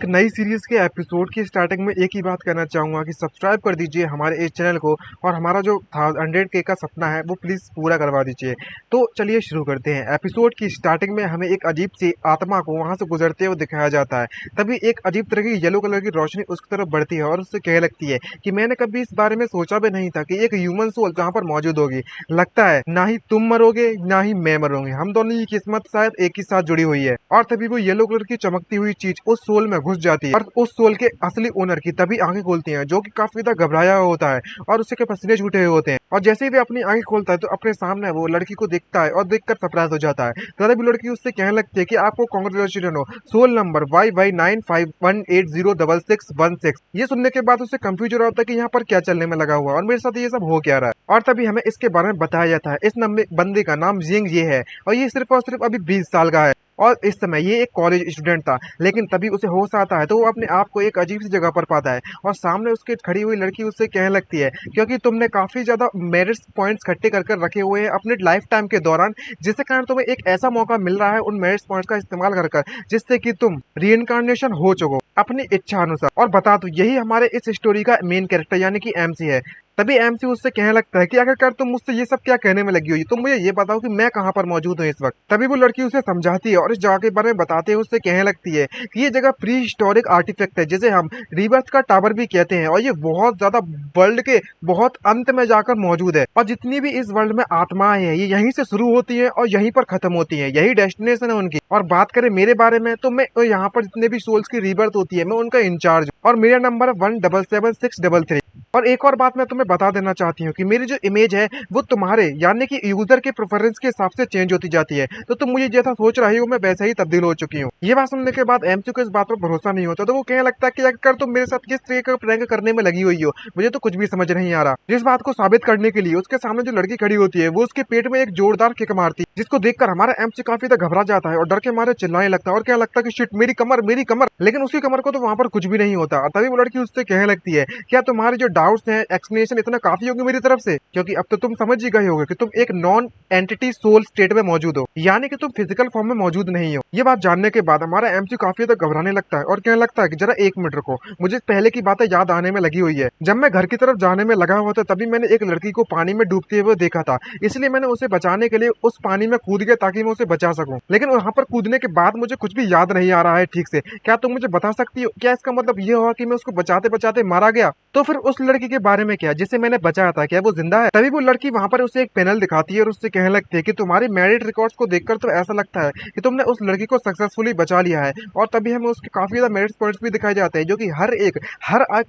एक नई सीरीज के एपिसोड की स्टार्टिंग में एक ही बात कहना चाहूंगा कि सब्सक्राइब कर दीजिए हमारे इस चैनल को और हमारा जो 100K का सपना है वो प्लीज पूरा करवा दीजिए। तो चलिए शुरू करते हैं। एपिसोड की स्टार्टिंग में हमें एक अजीब सी आत्मा को वहां से गुजरते हुए दिखाया जाता है। तभी एक अजीब तरह की येलो कलर की रोशनी उसकी तरफ बढ़ती है और उससे कहने लगती है कि मैंने कभी इस बारे में सोचा भी नहीं था कि एक ह्यूमन सोल जहाँ पर मौजूद होगी। लगता है ना ही तुम मरोगे ना ही मैं मरूंगी, हम दोनों की किस्मत शायद एक ही साथ जुड़ी हुई है। और तभी वो येलो कलर की चमकती हुई चीज उस सोल में घुस जाती है और उस सोल के असली ओनर की तभी आंखें खोलती हैं, जो कि काफी ज्यादा घबराया हुआ होता है और उसके पसीने छूटे हुए होते हैं। और जैसे ही वे अपनी आंखें खोलता है तो अपने सामने वो लड़की को देखता है और देखकर सरप्राइज हो जाता है। तभी लड़की उससे कहने लगती है कि आपको कांग्रेचुलेशन हो, सोल नंबर YY95180616। ये सुनने के बाद उसे कंफ्यूज हो रहा होता है कि यहाँ पर क्या चलने में लगा हुआ है और मेरे साथ ये सब हो क्या रहा है। और तभी हमें इसके बारे में बताया जाता है इस बंदे का नाम जिंग ये है और ये सिर्फ और सिर्फ अभी 20 साल का है और इस समय ये एक कॉलेज स्टूडेंट था। लेकिन तभी उसे होश आता है तो वो अपने आप को एक अजीब सी जगह पर पाता है और सामने उसके खड़ी हुई लड़की उससे कहने लगती है क्योंकि तुमने काफी ज्यादा मेरिट पॉइंट्स इकट्ठे कर कर रखे हुए हैं अपने लाइफ टाइम के दौरान, जिसके कारण तुम्हें एक ऐसा मौका मिल रहा है उन मेरिट पॉइंट्स का इस्तेमाल कर कर जिससे कि तुम रीइंकार्नेशन हो चुको अपनी इच्छा अनुसार। और बता दो यही हमारे इस स्टोरी का मेन कैरेक्टर यानी कि एमसी है। तभी एमसी उससे कहने लगता है कि आखिरकार तुम मुझसे ये सब क्या कहने में लगी हुई, तुम मुझे ये बताओ कि मैं कहाँ पर मौजूद हूँ इस वक्त। तभी वो लड़की उसे समझाती है और इस जगह के बारे में बताते हुए उससे कहने लगती है कि ये जगह प्री हिस्टोरिक आर्टिफैक्ट है जिसे हम रीबर्थ का टावर भी कहते हैं और ये बहुत ज्यादा वर्ल्ड के बहुत अंत में जाकर मौजूद है और जितनी भी इस वर्ल्ड में आत्माएं हैं ये यहीं से शुरू होती है और यहीं पर खत्म होती है, यही डेस्टिनेशन है उनकी। और बात करें मेरे बारे में तो मैं यहाँ पर जितने भी सोल्स की रीबर्थ होती है मैं उनका इंचार्ज हूँ और मेरा नंबर है 177633। और एक और बात मैं तुम्हें बता देना चाहती हूँ कि मेरी जो इमेज है वो तुम्हारे यानी कि यूजर के प्रेफरेंस के हिसाब से चेंज होती जाती है, तो तुम मुझे जैसा सोच रही हो मैं वैसे ही तब्दील हो चुकी हूँ। ये बात सुनने के बाद एमसी को इस बात पर भरोसा नहीं होता तो वो कहने लगता है कि अगर तुम मेरे साथ किस तरह का प्रैंक करने में लगी हुई हो मुझे तो कुछ भी समझ नहीं आ रहा। जिस बात को साबित करने के लिए उसके सामने जो लड़की खड़ी होती है वो उसके पेट में एक जोरदार किक मारती है, जिसको देखकर हमारा एमसी काफी ज्यादा घबरा जाता है और डर के मारे चिल्लाने लगता है और क्या लगता है कि शिट मेरी कमर मेरी कमर। लेकिन उसकी कमर को तो वहां पर कुछ भी नहीं होता। और तभी वो लड़की उससे कहने लगती है क्या तुम्हारे जो डाउट्स हैं एक्सप्लेनेशन इतना काफी होगी मेरी तरफ से, क्योंकि अब तो तुम समझ ही गए होगे कि तुम एक नॉन एंटिटी सोल स्टेट में मौजूद हो यानी कि तुम फिजिकल फॉर्म में मौजूद नहीं हो। ये बात जानने के बाद हमारा एमसी काफी ज्यादा घबराने लगता है और कहने लगता है कि जरा एक मिनट रुको, मुझे पहले की बातें याद आने में लगी हुई है। जब मैं घर की तरफ जाने में लगा हुआ था तभी मैंने एक लड़की को पानी में डूबते हुए देखा था, इसलिए मैंने उसे बचाने के लिए उस पानी में कूद गया ताकि मैं उसे बचा सकूं। लेकिन वहां पर कूदने के बाद मुझे कुछ भी याद नहीं आ रहा है ठीक से। क्या तुम मुझे बता सकती हो क्या इसका मतलब ये हुआ कि मैं उसको बचाते बचाते मारा गया? तो फिर उस लड़की के बारे में क्या जिसे मैंने बचाया था, क्या वो जिंदा है? तभी वो लड़की वहां पर उसे एक पैनल दिखाती है और उससे कहने लगती है कि तुम्हारी मैरिड रिकॉर्ड्स को देखकर तो ऐसा लगता है कि तुमने उस लड़की को सक्सेसफुली बचा लिया है। और तभी हमें उसके काफी ज्यादा मेरिट पॉइंट्स भी दिखाए जाते हैं जो कि हर एक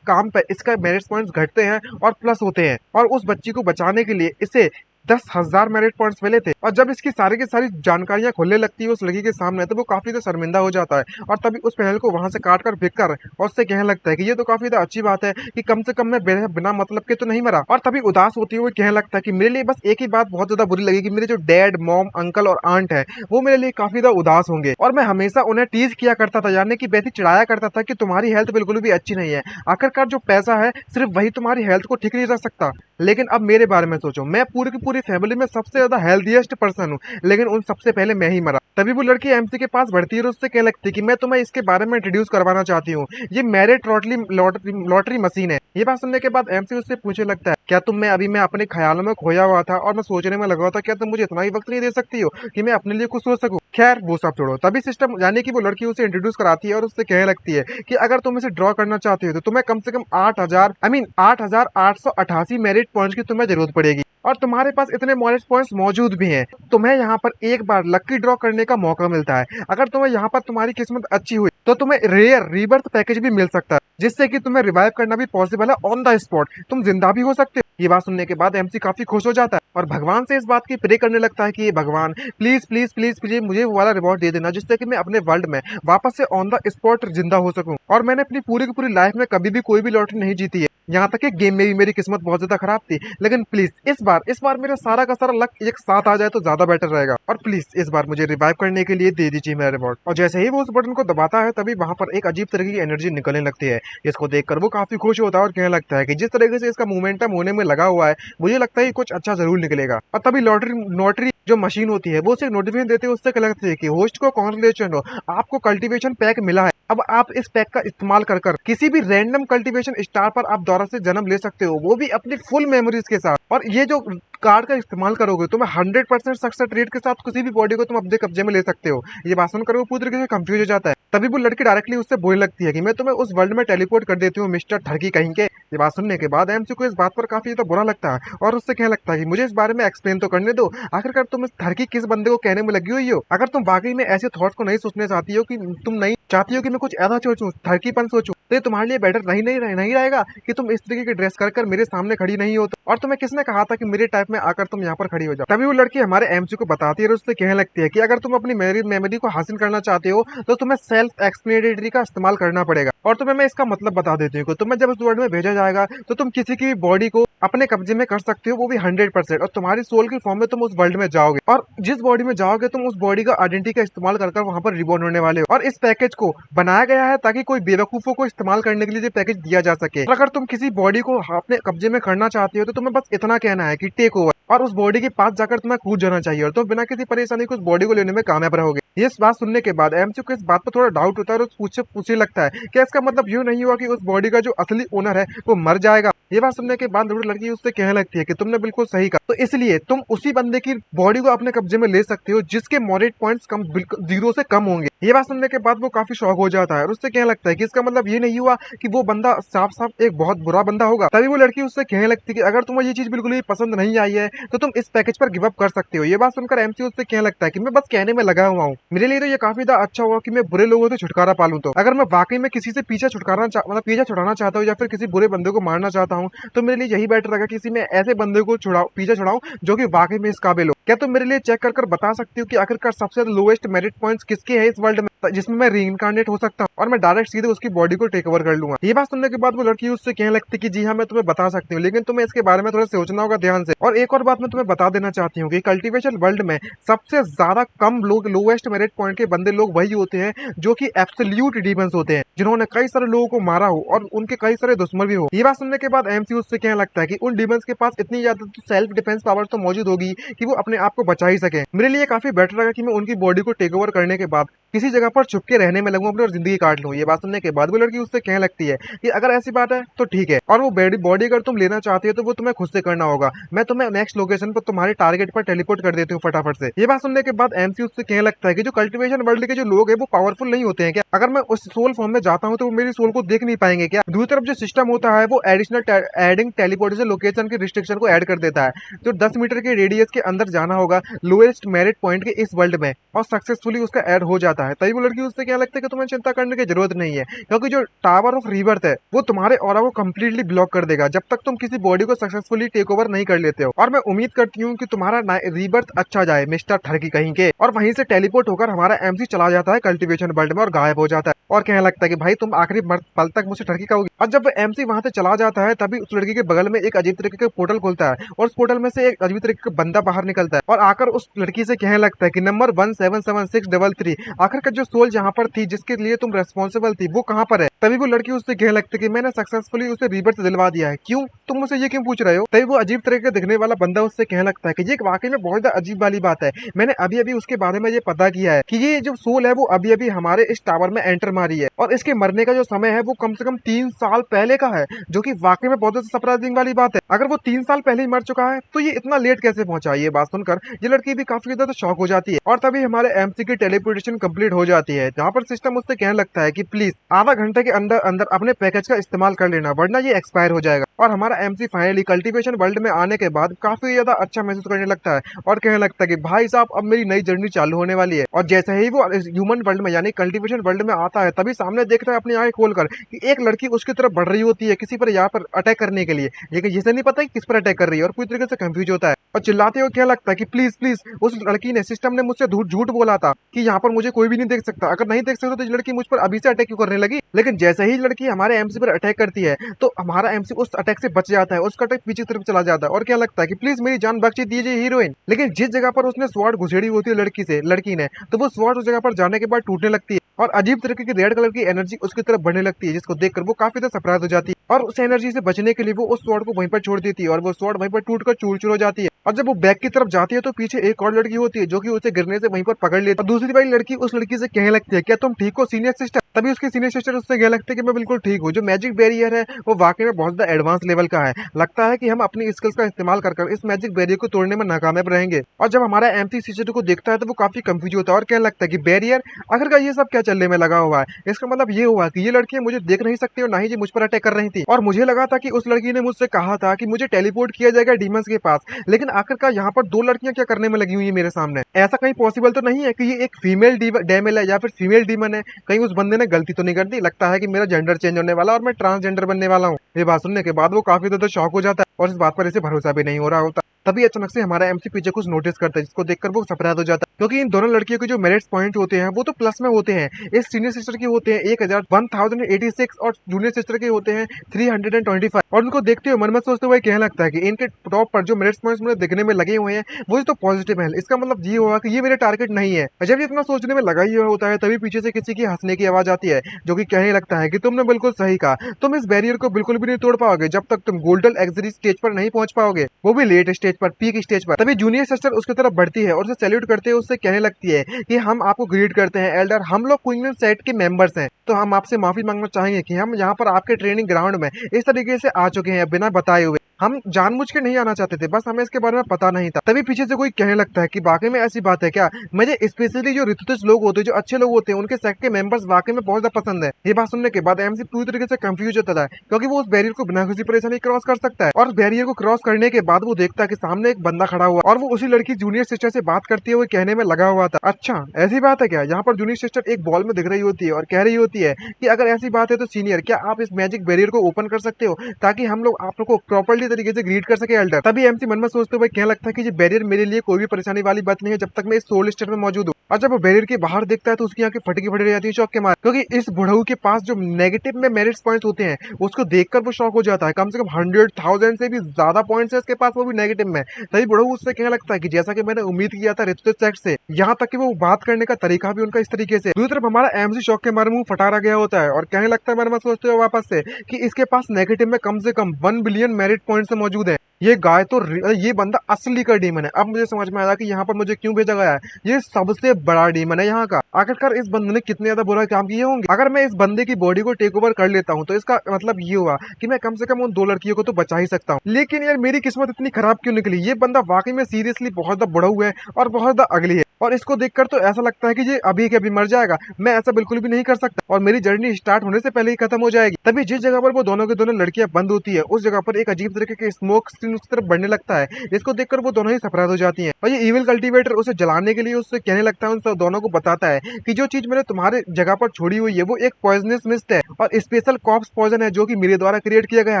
काम पे इसका मेरिट पॉइंट्स घटते हैं और प्लस होते हैं। और उस बच्ची को बचाने के लिए इसे 10,000 मेरिट पॉइंट्स मिले थे। और जब इसकी सारी की सारी जानकारियां खुलने लगती है उस लड़की के सामने तो वो काफी ज्यादा शर्मिंदा हो जाता है और तभी उस पैनल को वहां से काट कर फेंक कर और उससे कहने लगता है कि ये तो काफी ज्यादा अच्छी बात है कि कम से कम मैं बिना मतलब के तो नहीं मरा। और तभी उदास होती हुई कहने लगता है कि मेरे लिए बस एक ही बात बहुत ज्यादा बुरी लगी कि मेरे जो डैड मॉम अंकल और आंट है वो मेरे लिए काफी ज्यादा उदास होंगे और मैं हमेशा उन्हें टीज किया करता था यानी कि वैसे चिढ़ाया करता था कि तुम्हारी हेल्थ बिल्कुल भी अच्छी नहीं है, आखिरकार जो पैसा है सिर्फ वही तुम्हारी हेल्थ को ठीक नहीं रख सकता। लेकिन अब मेरे बारे में सोचो, मैं पूरी की पूरी फैमिली में सबसे ज्यादा हेल्थीएस्ट पर्सन हूँ लेकिन उन सबसे पहले मैं ही मरा। तभी वो लड़की एमसी के पास बढ़ती है और उससे कहने लगती है कि मैं तुम्हें इसके बारे में इंट्रोड्यूस करवाना चाहती हूँ, ये मेरिट लॉटरी मशीन है। ये बात सुनने के बाद एमसी उससे पूछने लगता है क्या तुम मैं अपने ख्यालों में खोया हुआ था और मैं सोचने में लगा हुआ था, क्या तुम मुझे इतना ही वक्त नहीं दे सकती हो कि मैं अपने लिए कुछ सोच सकूं? खैर वो सब छोड़ो। तभी सिस्टम यानी कि वो लड़की उसे इंट्रोड्यूस कराती है और उससे कहने लगती है कि अगर तुम इसे ड्रॉ करना चाहते हो तो तुम्हें कम से कम 8,888 मेरिट पॉइंट्स की तुम्हें जरूरत पड़ेगी और तुम्हारे पास इतने मेरिट पॉइंट्स मौजूद भी हैं। तुम्हें यहाँ पर एक बार लकी ड्रॉ करने का मौका मिलता है। अगर तुम्हें यहाँ पर तुम्हारी किस्मत अच्छी हुई तो तुम्हें रेयर रीबर्थ पैकेज भी मिल सकता है जिससे कि तुम्हें रिवाइव करना भी पॉसिबल है ऑन द स्पॉट, तुम जिंदा भी हो सकते हो। ये बात सुनने के बाद एमसी काफी खुश हो जाता है और भगवान से इस बात की प्रे करने लगता है कि ये भगवान प्लीज प्लीज प्लीज प्लीज मुझे वो वाला रिवॉर्ड दे देना जिससे कि मैं अपने वर्ल्ड में वापस से ऑन द स्पॉट जिंदा हो सकूं। और मैंने अपनी पूरी की पूरी लाइफ में कभी भी कोई भी लॉटरी नहीं जीती है, यहाँ तक कि गेम में भी मेरी किस्मत बहुत ज्यादा खराब थी। लेकिन प्लीज इस बार मेरा सारा का सारा लक एक साथ आ जाए तो ज्यादा बेटर रहेगा और प्लीज इस बार मुझे रिवाइव करने के लिए दे दीजिए मेरा रिवॉर्ड। और जैसे ही वो उस बटन को दबाता है तभी वहां पर एक अजीब तरह की एनर्जी निकलने लगती है जिसको देखकर वो काफी खुश होता है और कहने लगता है कि जिस तरीके से इसका मोमेंटम होने में लगा हुआ है मुझे लगता है कि कुछ अच्छा जरूर निकलेगा। और तभी लॉटरी जो मशीन होती है वो उसे नोटिफिकेशन देते हुए उससे कहती है कि होस्ट को कांग्रेचुलेशन हो, आपको कल्टीवेशन पैक मिला है। अब आप इस पैक का इस्तेमाल कर कर किसी भी रैंडम कल्टीवेशन स्टार पर आप दोबारा से जन्म ले सकते हो, वो भी अपनी फुल मेमोरीज के साथ। और ये जो कार्ड का इस्तेमाल करोगे तो मैं 100% सक्सेस रेट के साथ किसी भी बॉडी को तुम अपने कब्जे में ले सकते हो। ये बात सुनकर वो पूरी तरीके से कंफ्यूज हो जाता है। तभी वो लड़की डायरेक्टली उससे बोलने लगती है कि मैं तुम्हें उस वर्ल्ड में टेलीपोर्ट कर देती हूँ मिस्टर ठरकी कहीं के। ये बात सुनने के बाद एमसी को इस बात पर काफी ज्यादा बुरा लगता है और उससे कहने लगता है कि मुझे इस बारे में एक्सप्लेन तो करने दो, आखिरकार तुम इस ठरकी किस बंदे को कहने में लगी हुई हो। अगर तुम वाकई में ऐसे थॉट्स को नहीं सोचने चाहती हो कि तुम नहीं चाहती हो कि मैं कुछ ऐसा सोचूं, ठरकीपन सोचूं, तो ये तुम्हारे लिए बेटर नहीं रहेगा कि तुम इस तरीके की ड्रेस कर मेरे सामने खड़ी नहीं हो। और तुम्हें किसने कहा था कि मेरे टाइप में आकर तुम यहाँ पर खड़ी हो जाओ। तभी वो लड़की हमारे एमसी को बताती है और उससे कहने लगती है कि अगर तुम अपनी मेमोरी को हासिल करना चाहते हो तो तुम्हें सेल्फ एक्सप्लेनेटरी का इस्तेमाल करना पड़ेगा। और तुम्हें मैं इसका मतलब बता देती हूँ, तुम्हें जब उस वर्ल्ड में भेजा जाएगा तो तुम किसी की भी बॉडी को अपने कब्जे में कर सकते हो, वो भी 100%। और तुम्हारी सोल की फॉर्म में तुम उस वर्ल्ड में जाओगे और जिस बॉडी में जाओगे तुम उस बॉडी का आइडेंटिटी का इस्तेमाल कर वहां पर रिबॉर्न होने वाले हो। और इस पैकेज को बनाया गया है ताकि कोई बेवकूफों को इस्तेमाल करने के लिए ये पैकेज दिया जा सके। अगर तुम किसी बॉडी को अपने कब्जे में करना चाहते हो तो तुम्हें बस इतना कहना है कि टेक ओवर, और उस बॉडी के पास जाकर तुम्हें कूद जाना चाहिए और तुम बिना किसी परेशानी को उस बॉडी को लेने में कामयाब रहोगे। ये बात सुनने के बाद एमसी को इस बात पर थोड़ा डाउट होता है और पूछने लगता है कि इसका मतलब यूं नहीं हुआ कि उस बॉडी का जो असली ओनर है वो मर जाएगा। ये बात सुनने के बाद लड़की उससे कहने लगती है कि तुमने बिल्कुल सही कहा, तो इसलिए तुम उसी बंदे की बॉडी को अपने कब्जे में ले सकते हो जिसके मोरेट पॉइंट्स कम 0 से कम होंगे। ये बात सुनने के बाद वो काफी शॉक हो जाता है और उससे कहने लगता है कि इसका मतलब ये नहीं हुआ कि वो बंदा साफ साफ एक बहुत बुरा बंदा होगा। तभी वो लड़की उससे कहने लगती है कि अगर तुम्हें ये चीज बिल्कुल भी पसंद नहीं आई है तो तुम इस पैकेज पर गिव अप कर सकते हो। ये बात सुनकर एमसी उससे कहने लगता है कि मैं बस कहने में लगा हुआ हूँ, मेरे लिए तो ये काफी ज्यादा अच्छा हुआ कि मैं बुरे लोगों से छुटकारा पालूं। तो अगर मैं वाकई में किसी से पीछा छुड़ाना चाहता हूँ या फिर किसी बुरे बंदे को मारना चाहता हूँ तो मेरे लिए यही बेटर रहेगा किसी में ऐसे बंदे को पीछा छुड़ाऊं जो कि वाकई में इस काबिल हो। क्या तुम मेरे लिए चेक कर बता सकती हो कि आखिरकार सबसे लोएस्ट मेरिट पॉइंट्स किसके हैं इस वर्ल्ड में जिसमें मैं रीइंकारनेट हो सकता हूँ और मैं डायरेक्ट सीधे उसकी बॉडी को टेक ओवर कर लूंगा। ये बात सुनने के बाद वो लड़की उससे कहने लगती है कि जी हाँ मैं तुम्हें बता सकती हूँ, लेकिन तुम्हें इसके बारे में थोड़ा सोचना होगा ध्यान से। और एक और बात मैं तुम्हें बता देना चाहती हूँ कि कल्टीवेशन वर्ल्ड में सबसे ज्यादा कम लोग लोएस्ट मेरिट पॉइंट के बंदे लोग वही होते हैं जो कि एब्सोल्यूट डीमंस होते हैं, जिन्होंने कई सारे लोगों को मारा हो और उनके कई सारे दुश्मन भी हो। ये बात सुनने के बाद एमसी उससे कहने लगता है कि उन डीमंस के पास इतनी ज्यादा सेल्फ डिफेंस पावर तो मौजूद होगी कि वो अपने आप को बचा ही सके। मेरे लिए काफी बेटर लगा कि मैं उनकी बॉडी को टेक ओवर करने के बाद किसी जगह पर छुप के रहने में लगूं अपनी और जिंदगी काट लूं। ये बात सुनने के बाद वो लड़की उससे कहने लगती है कि अगर ऐसी बात है तो ठीक है, और वो बॉडी अगर तुम लेना चाहती हो तो वो तुम्हें खुद से करना होगा, मैं तुम्हें नेक्स्ट लोकेशन पर तुम्हारे टारगेट पर टेलीपोर्ट कर देती हूँ फटाफट से। ये बात सुनने के बाद एमसी उससे कहने लगता है कि जो कल्टीवेशन वर्ल्ड के जो लोग हैं वो पावरफुल नहीं होते हैं क्या? अगर मैं उस सोल फॉर्म में जाता हूँ तो वो मेरी सोल को देख नहीं पाएंगे क्या? दूसरी तरफ जो सिस्टम होता है वो एडिशनल एडिंग टेलीपोर्टेशन लोकेशन की रिस्ट्रिक्शन को ऐड कर देता है, जो 10 मीटर के रेडियस के अंदर जाना होगा लोएस्ट मेरिट पॉइंट के इस वर्ल्ड में, और सक्सेसफुली उसका ऐड हो जाता है। तभी वो लड़की उससे क्या लगता है कि तुम्हें चिंता करने की जरूरत नहीं है, क्योंकि जो टावर ऑफ रीबर्थ है वो तुम्हारे ऑरा को कंप्लीटली ब्लॉक कर देगा जब तक तुम किसी बॉडी को सक्सेसफुली टेक ओवर नहीं कर लेते हो। और मैं उम्मीद करती हूँ कि तुम्हारा रीबर्थ अच्छा जाए मिस्टर ठरकी कहीं के। और वहीं से टेलीपोर्ट होकर हमारा एमसी चला जाता है कल्टीवेशन वर्ल्ड में और गायब हो जाता है और कहने लगता है कि भाई तुम आखिरी पल तक मुझसे ठरकी कहोगी। और जब एमसी वहां से चला जाता है तभी उस लड़की के बगल में एक अजीब तरीके का पोर्टल खुलता है और उस पोर्टल में से एक अजीब तरीके का बंदा बाहर निकलता है और आकर उस लड़की से कहने लगता है कि नंबर 177633 आखिरकार जो सोल जहाँ पर थी जिसके लिए तुम रेस्पॉन्सिबल थी वो कहाँ पर है? तभी वो लड़की उससे कहने लगती है कि मैंने सक्सेसफुली उसे रीबर्थ दिलवा दिया है। क्यों? तुम मुझसे ये क्यों पूछ रहे हो? तभी वो अजीब तरह का दिखने वाला बंदा उससे कहने लगता है कि ये वाकई में बहुत अजीब वाली बात है, मैंने अभी अभी उसके बारे में ये पता किया है कि ये जो सोल है वो अभी अभी हमारे इस टावर में एंटर मारी है और इसके मरने का जो समय है वो कम से कम 3 साल पहले का है, जो कि वाकई में बहुत सरप्राइजिंग वाली बात है। अगर वो 3 साल पहले ही मर चुका है तो ये इतना लेट कैसे पहुंचा? ये बात सुनकर ये लड़की भी काफी ज्यादा शॉक हो जाती है और तभी हमारे एमसी की टेलीपोर्टेशन कंप्लीट हो जाती है, जहाँ पर सिस्टम उससे कहने लगता है कि प्लीज आधा घंटे के अंदर अंदर अपने पैकेज का इस्तेमाल कर लेना वरना ये एक्सपायर हो जाएगा। और हमारा एमसी फाइनली कल्टीवेशन वर्ल्ड में आने के बाद काफी ज्यादा अच्छा महसूस करने लगता है और कहने लगता है कि भाई साहब अब मेरी नई जर्नी चालू होने वाली है। और जैसे ही वो ह्यूमन वर्ल्ड में यानी कल्टीवेशन वर्ल्ड में आता है तभी सामने देखता है अपनी आंखें खोलकर कि एक लड़की उसकी तरफ बढ़ रही होती है किसी पर यहाँ पर अटैक करने के लिए, लेकिन जिसे नहीं पता कि किस पर अटैक कर रही है और पूरी तरीके से कंफ्यूज होता है और चिल्लाते हुए क्या लगता है कि प्लीज प्लीज उस लड़की ने सिस्टम ने मुझसे झूठ बोला था कि यहाँ पर मुझे कोई भी नहीं देख सकता, अगर नहीं देख सकता तो ये लड़की मुझ पर अभी से अटैक क्यों करने लगी? लेकिन जैसे ही लड़की हमारे एमसी पर अटैक करती है तो हमारा एमसी उस अटैक से बच जाता है, उसका अटैक पीछे की तरफ चला जाता है और क्या लगता है कि प्लीज मेरी जान बख्शी दीजिए हीरोइन। लेकिन जिस जगह पर उसने स्वॉर्ड घुसेड़ी होती है लड़की ने तो वो स्वॉर्ड उस जगह पर जाने के बाद टूटने लगती है और अजीब तरीके की रेड कलर की एनर्जी उसकी तरफ बढ़ने लगती है, जिसको देखकर वो काफी ज्यादा सरप्राइज हो जाती है और उस एनर्जी से बचने के लिए वो उस स्वॉर्ड को वहीं पर छोड़ देती है और वो स्वॉर्ड वहीं पर टूट कर चूर चूर हो जाती है। और जब वो बैक की तरफ जाती है तो पीछे एक और लड़की होती है जो कि उसे गिरने से वहीं पर पकड़ लेती है और दूसरी वाली लड़की उस लड़की से कहने लगती है, क्या तुम ठीक हो सीनियर सिस्टर? तभी उसकी सीनियर सिस्टर उससे कहने लगती है कि मैं बिल्कुल ठीक हूँ। जो मैजिक बैरियर है वो वाकई में बहुत ज्यादा एडवांस लेवल का है, लगता है कि हम अपनी स्किल्स का इस्तेमाल कर इस मैजिक बैरियर को तोड़ने में नाकामयाब रहेंगे। और जब हमारा एमसी सिस्टर को देखता है तो वो काफी कंफ्यूज होता है और कहने लगता है कि बैरियर आखिरकार ये सब क्या चलने में लगा हुआ है। इसका मतलब ये हुआ कि ये लड़कियां मुझे देख नहीं सकती और ना ही ये मुझ पर अटैक कर रही थी और मुझे लगा था कि उस लड़की ने मुझसे कहा था कि मुझे टेलीपोर्ट किया जाएगा डीमंस के पास, लेकिन आखिरकार यहाँ पर दो लड़कियां क्या करने में लगी हुई है मेरे सामने? ऐसा कहीं पॉसिबल तो नहीं है कि ये एक फीमेल डेमल है या फिर फीमेल डीमन है? कहीं उस बंदे ने गलती तो नहीं कर दी? लगता है कि मेरा जेंडर चेंज होने वाला और मैं ट्रांसजेंडर बनने वाला हूँ। ये बात सुनने के बाद वो काफी ज्यादा शॉक हो जाता है और इस बात पर इसे भरोसा भी नहीं हो रहा होता। तभी अचानक से हमारा एमसी पीछे कुछ नोटिस करता है, जिसको देखकर वो सरप्राइज हो जाता है क्योंकि इन दोनों लड़कियों के जो मेरिट्स पॉइंट होते हैं वो तो प्लस में होते हैं। इस सीनियर सिस्टर के होते हैं 1086 और जूनियर सिस्टर के होते हैं 325 और उनको देखते हुए मन में सोचते हुए कहने लगता है कि इनके टॉप पर जो मेरिट्स पॉइंट्स मुझे दिखने में लगे हुए हैं वो तो पॉजिटिव है, इसका मतलब ये हुआ कि ये मेरे टारगेट नहीं है। जब ये इतना सोचने में लगा ही होता है तभी पीछे से किसी की हंसने की आवाज आती है जो कि कहने लगता है कि तुमने बिल्कुल सही कहा, तुम इस बैरियर को बिल्कुल भी नहीं तोड़ पाओगे जब तक तुम गोल्डन एक्सरी स्टेज पर नहीं पहुंच पाओगे, वो भी लेट स्टेज पर, पीक स्टेज पर। तभी जूनियर सिस्टर उसकी तरफ बढ़ती है और उसे सैल्यूट करते हुए उससे कहने लगती है कि हम आपको ग्रीट करते हैं एल्डर, हम लोग क्वीन सेट के मेंबर्स हैं, तो हम आपसे माफी मांगना चाहेंगे कि हम यहाँ पर आपके ट्रेनिंग ग्राउंड में इस तरीके से आ चुके हैं बिना बताए हुए। हम जानबूझ के नहीं आना चाहते थे, बस हमें इसके बारे में पता नहीं था। तभी पीछे से कोई कहने लगता है कि वाकई में ऐसी बात है क्या? मुझे स्पेशली जो ऋतुज लोग होते हैं, जो अच्छे लोग होते हैं, उनके सेक्ट के मेंबर्स वाकई में बहुत ज्यादा पसंद है। ये बात सुनने के बाद एमसी पूरी तरीके से कंफ्यूज होता है क्योंकि वो उस बैरियर को बिना किसी परेशानी क्रॉस कर सकता है और बैरियर को क्रॉस करने के बाद वो देखता है कि सामने एक बंदा खड़ा हुआ और वो उसी लड़की जूनियर सिस्टर से बात करते हुए कहने में लगा हुआ था। अच्छा ऐसी बात है क्या? यहाँ पर जूनियर सिस्टर एक बॉल में दिख रही होती है और कह रही होती है कि अगर ऐसी बात है तो सीनियर क्या आप इस मैजिक बैरियर को ओपन कर सकते हो ताकि हम लोग आप लोग को प्रॉपर्ली तरीके से ग्रीट कर सके एल्डर। तभी एमसी मन में सोचते हुए कहने लगता है कि ये बैरियर मेरे लिए कोई भी परेशानी वाली बात नहीं है जब तक मैं इस सोल स्टेट में मौजूद हूँ। और जब वो बैरियर के बाहर देखता है तो उसकी आंखें फटी फटी रह जाती है शौक के मारे, क्योंकि इस बुढ़ऊ के पास जो नेगेटिव में मेरिट्स पॉइंट्स होते हैं उसको देखकर वो शौक हो जाता है। कम से कम 100,000 से भी ज्यादा पॉइंट्स है उसके पास, वो भी नेगेटिव में। तभी बुढ़ऊ उससे कहने लगता है कि जैसा कि मैंने उम्मीद किया था ऋतु सेक्ट से, यहाँ तक कि वो बात करने का तरीका भी उनका इस तरीके से। दूसरी तरफ हमारा एमसी शौक के मारे मुंह फटारा गया होता है और कहने लगता है मन में सोचते हुए वापस से कि इसके पास नेगेटिव में कम से कम 1 बिलियन मेरिट पॉइंट्स मौजूद है। ये गाय तो ये बंदा असली का डीमन है। अब मुझे समझ में आया कि यहाँ पर मुझे क्यों भेजा गया है, ये सबसे बड़ा डीमन है यहाँ का। आखिरकार इस बंदे ने कितने ज्यादा बुरा काम किए होंगे। अगर मैं इस बंदे की बॉडी को टेक ओवर कर लेता हूँ तो इसका मतलब ये हुआ कि मैं कम से कम उन दो लड़कियों को तो बचा ही सकता हूँ। लेकिन यार मेरी किस्मत इतनी खराब क्यों निकली? ये बंदा वाकई में सीरियसली बहुत ज्यादा बुढ़ा हुआ है और बहुत ज्यादा अगली है और इसको देखकर तो ऐसा लगता है कि ये अभी के अभी मर जाएगा। मैं ऐसा बिल्कुल भी नहीं कर सकता और मेरी जर्नी स्टार्ट होने से पहले ही खत्म हो जाएगी। तभी जिस जगह पर वो दोनों की दोनों लड़कियां बंद होती है उस जगह पर एक अजीब तरीके की स्मोक स्क्रीन उसकी तरफ बढ़ने लगता है। इसको देखकर वो दोनों ही सरप्राइज हो जाती हैं और ये इविल कल्टीवेटर उसे जलाने के लिए उससे कहने लगता है, उन सब दोनों को बताता है कि जो चीज मैंने तुम्हारे जगह पर छोड़ी हुई है वो एक पॉइजनस मिस्ट है और स्पेशल कॉप्स पॉइजन है जो कि मेरे द्वारा क्रिएट किया गया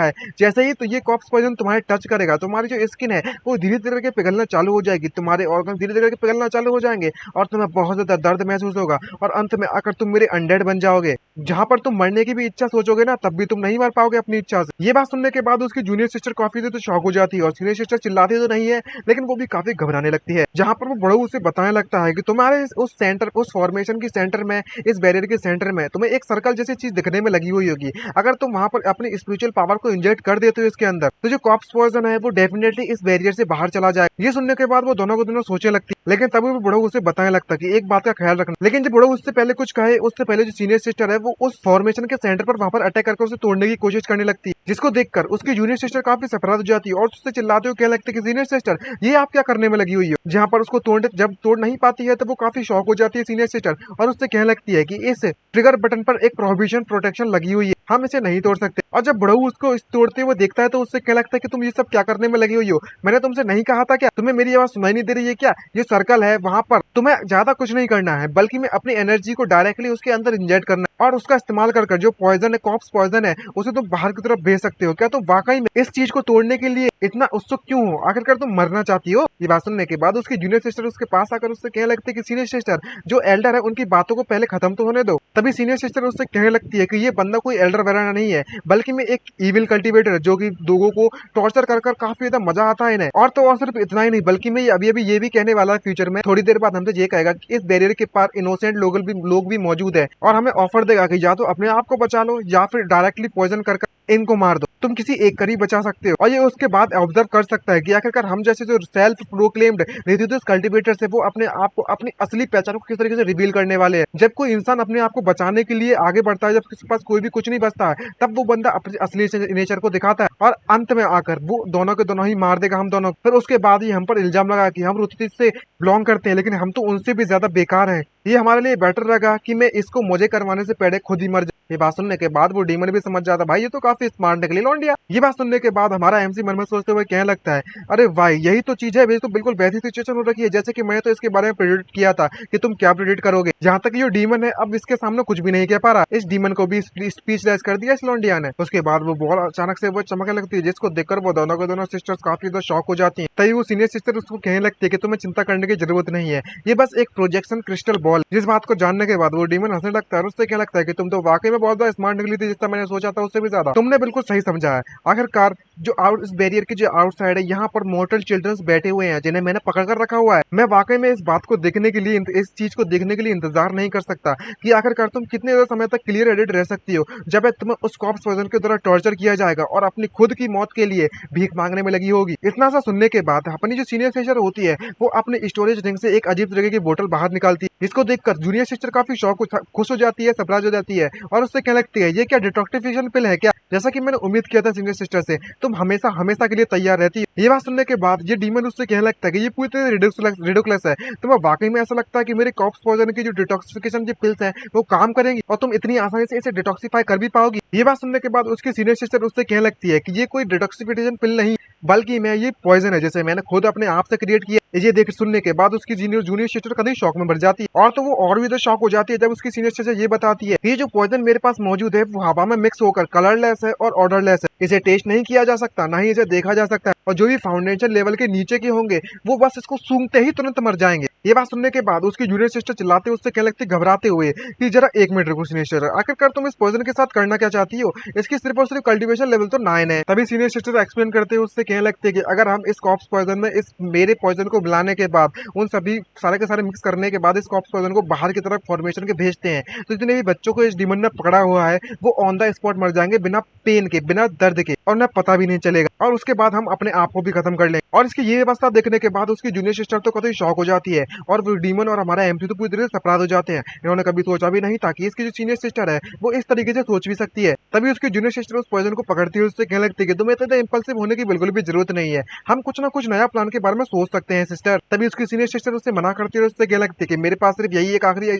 है। जैसे ही तो ये कॉप्स पॉइजन तुम्हारे टच करेगा तुम्हारी जो स्किन है वो धीरे धीरे करके पिघलना चालू हो जाएगी, तुम्हारे ऑर्गन धीरे धीरे करके पिघलना चालू हो जाएंगे और तुम्हें बहुत ज्यादा दर्द महसूस होगा और अंत में आकर तुम मेरे अनडेड बन जाओगे। जहां पर तुम मरने की भी इच्छा सोचोगे ना तब भी तुम नहीं मर पाओगे अपनी इच्छा से। ये बात सुनने के बाद उसकी जूनियर सिस्टर काफी तो शॉक हो जाती है और सीनियर सिस्टर चिल्लाती तो नहीं है लेकिन वो भी काफी घबराने लगती है। जहां पर वो बड़ो उसे बताने लगता है कि तुम्हारे उस सेंटर उस फॉर्मेशन की सेंटर में इस बैरियर के सेंटर में तुम्हें एक सर्कल जैसी चीज दिखने में लगी हुई होगी। अगर तुम वहां पर अपनी स्पिरिचुअल पावर को इंजेक्ट कर देते हो इसके अंदर तो जो कॉप्स पॉइजन है वो डेफिनेटली इस बैरियर से बाहर चला जाए। ये सुनने के बाद वो दोनों को दोनों सोचने लगती है लेकिन तभी वो बड़ो उसे बताने लगता है कि एक बात का ख्याल रखना। लेकिन जब बड़ो उससे पहले कुछ कहे उससे पहले जो सीनियर सिस्टर है वो उस फॉर्मेशन के सेंटर पर वहां पर अटैक करके उसे तोड़ने की कोशिश करने लगती है, जिसको देखकर उसकी जूनियर सिस्टर काफी सरप्राइज हो जाती है और उससे चिल्लाते हुए कहने लगती है कि सीनियर सिस्टर ये आप क्या करने में लगी हुई है। जहां पर उसको जब तोड़ नहीं पाती है तो वो काफी शॉक हो जाती है सीनियर सिस्टर और उससे कहने लगती है कि इस ट्रिगर बटन पर एक प्रोहिबिशन प्रोटेक्शन लगी हुई है, हम इसे नहीं तोड़ सकते। और जब बड़ऊ उसको तोड़ते हुए देखता है तो उससे क्या लगता है कि तुम ये सब क्या करने में लगी हुई हो, मैंने तुमसे नहीं कहा था क्या? तुम्हें मेरी आवाज सुनाई नहीं दे रही है क्या? ये सर्कल है वहां पर तुम्हें ज्यादा कुछ नहीं करना है बल्कि मैं अपनी एनर्जी को डायरेक्टली उसके अंदर इंजेक्ट करना है और उसका इस्तेमाल कर जो पॉइजन है कॉप्स पॉइजन है उसे तुम बाहर की तरफ भेज सकते हो। क्या तुम वाकई में इस चीज को तोड़ने के लिए इतना उत्सुक क्यों हो? आखिरकार तुम मरना चाहती हो? ये बात सुनने के बाद उसकी जूनियर सिस्टर उसके पास आकर उससे कहने लगती है कि सीनियर सिस्टर जो एल्डर है उनकी बातों को पहले खत्म तो होने दो। तभी सीनियर सिस्टर उससे कहने लगती है कि ये बंदा कोई एल्डर वगैरह नहीं है बल्कि बल्कि मैं एक इविल कल्टीवेटर जो कि लोगों को टॉर्चर कर कर काफी ज्यादा मजा आता है इन्हें। और सिर्फ इतना ही नहीं, बल्कि मैं अभी अभी ये भी कहने वाला है फ्यूचर में थोड़ी देर बाद हमसे ये कहेगा कि इस बैरियर के पार इनोसेंट लोग भी मौजूद है और हमें ऑफर देगा कि या तो अपने आप को बचा लो या फिर डायरेक्टली पॉइजन कर इनको मार दो, तुम किसी एक का ही बचा सकते हो। और ये उसके बाद ऑब्जर्व कर सकता है कि आखिरकार हम जैसे जो सेल्फ प्रोक्लेम्ड रेजिडुअस कल्टीवेटर्स है वो अपने आप को, अपनी असली पहचान को किस तरीके से रिवील करने वाले हैं। जब कोई इंसान अपने आप को बचाने के लिए आगे बढ़ता है, जब किसी के पास कोई भी कुछ नहीं बचता है, तब वो बंदा अपने असली नेचर को दिखाता है और अंत में आकर वो दोनों के दोनों ही मार देगा हम दोनों। फिर उसके बाद ही हम पर इल्जाम लगा कि हम रुतुज से बिलोंग करते हैं, लेकिन हम तो उनसे भी ज्यादा बेकार हैं। ये हमारे लिए बेटर लगा कि मैं इसको मुझे करवाने से पहले खुद ही मर जाऊं। ये बात सुनने के बाद वो डीमन भी समझ जाता, भाई ये तो काफी स्मार्ट निकली लौंडिया। ये बात सुनने के बाद हमारा एमसी मन में सोचते हुए कहने लगता है, अरे भाई यही तो चीज है, ये तो बिल्कुल वैसी सिचुएशन हो रखी है जैसे कि मैं तो इसके बारे में प्रेडिक्ट किया था कि तुम क्या प्रेडिक्ट करोगे। जहाँ तक ये डीमन है अब इसके सामने कुछ भी नहीं कह पा रहा, इस डीमन को भी स्पीचलेस कर दिया इस लौंडिया ने। उसके बाद वो बॉल अचानक से वो चमकने लगती है, जिसको देखकर वो दोनों के दोनों सिस्टर्स काफी ज्यादा शॉक हो जाती है। तभी वो सीनियर सिस्टर उसको कहने लगती है कि तुम्हें चिंता करने की जरूरत नहीं है, ये बस एक प्रोजेक्शन क्रिस्टल बॉल। जिस बात को जानने के बाद वो डीमन हंसने लगता है और उससे क्या लगता है कि तुम तो वाकई में बहुत ज्यादा स्मार्ट निकली थी, जितना मैंने सोचा था उससे भी ज्यादा तुमने बिल्कुल सही समझा है। आखिरकार जो इस बैरियर की जो आउटसाइड है, यहाँ पर मोर्टल चिल्ड्रंस बैठे हुए हैं जिन्हें मैंने पकड़ कर रखा हुआ है। मैं वाकई में इस बात को देखने के लिए, इस चीज को देखने के लिए इंतजार नहीं कर सकता कि आखिरकार तुम कितने ज्यादा समय तक क्लियर हेडेड रह सकती हो जब तुम्हें उस कॉप्स वर्जन के द्वारा टॉर्चर किया जाएगा और अपनी खुद की मौत के लिए भीख मांगने में लगी होगी। इतना सा सुनने के बाद अपनी जो सीनियर सिस्टर होती है वो अपने स्टोरेज रिंग से एक अजीब तरह की बोतल बाहर निकालती है, जिसको देखकर जूनियर सिस्टर काफी खुश हो जाती है, सरप्राइज हो जाती है और उससे कहने लगती है, ये क्या डिटॉक्सिफिकेशन पिल है क्या? जैसा कि मैंने उम्मीद किया था सीनियर सिस्टर से, तुम हमेशा हमेशा के लिए तैयार रहती है। ये बात सुनने के बाद ये डीमन उससे कहने लगता है कि ये पूरी तरह रिडिकुलस है, तुम्हें वाकई में ऐसा लगता है कि मेरे कॉप्स पॉइजन की जो डिटॉक्सिफिकेशन की पिल्स हैं वो काम करेंगी और तुम इतनी आसानी से इसे डिटॉक्सिफाई कर भी पाओगी? ये बात सुनने के बाद उसकी सीनियर सिस्टर उससे कहने लगती है कि ये कोई डिटॉक्सिफिकेशन पिल नहीं बल्कि मैं ये पॉइजन है जिसे मैंने खुद अपने आप से क्रिएट किया। ये देख सुनने के बाद उसकी जूनियर सिस्टर कभी शॉक में भर जाती है और तो वो और भी ज्यादा शॉक हो जाती है जब उसकी सीनियर सिस्टर ये बताती है ये जो पॉइजन मेरे पास मौजूद है वो हवा में मिक्स होकर कलरलेस है और ऑर्डरलेस है, इसे टेस्ट नहीं किया जा सकता, ना ही इसे देखा जा सकता है और जो भी फाउंडेशन लेवल के नीचे के होंगे वो बस इसको सूंघते ही तुरंत मर जाएंगे। ये बात सुनने के बाद उसकी जूनियर सिस्टर चिल्लाते उससे कहने लगती घबराते हुए कि जरा एक मिनट रुको सीनियर सिस्टर, आखिरकार तुम इस पॉइजन के साथ करना क्या चाहती हो? इसकी सिर्फ और सिर्फ कल्टीवेशन लेवल तो 9 है। तभी सीनियर सिस्टर एक्सप्लेन करते हुए उससे कहने लगते कि अगर हम इस कॉप्स पॉइजन में इस मेरे पॉइजन को मिलाने के बाद उन सभी सारे के सारे मिक्स करने के बाद इस कॉप्स पॉइजन को बाहर की तरफ फॉर्मेशन के भेजते हैं तो जितने भी बच्चों को इस डीमन ने पकड़ा हुआ है वो ऑन द स्पॉट मर जाएंगे बिना पेन के, बिना दर्द के और उन्हें पता भी नहीं चलेगा और उसके बाद हम अपने आप को भी खत्म कर लेंगे। और इसकी ये व्यवस्था देखने के बाद उसकी जूनियर सिस्टर तो कतई शॉक हो जाती है और वो डीमन और हमारा एमसी तो पूरी तरह से सरप्राइज हो जाते हैं। इन्होंने कभी सोचा भी नहीं था कि इसकी जो सीनियर सिस्टर है वो इस तरीके से सोच भी सकती है। तभी उसकी जूनियर सिस्टर उस पॉइजन को पकड़ती है, उससे कहने लगती है कि तुम्हें इतना इंपल्सिव होने की बिल्कुल भी जरूरत नहीं है, हम कुछ ना कुछ नया प्लान के बारे में सोच सकते हैं सिस्टर। तभी उसकी सीनियर सिस्टर उससे मना करती है और उससे कहने लगती है कि मेरे पास सिर्फ यही एक आखिरी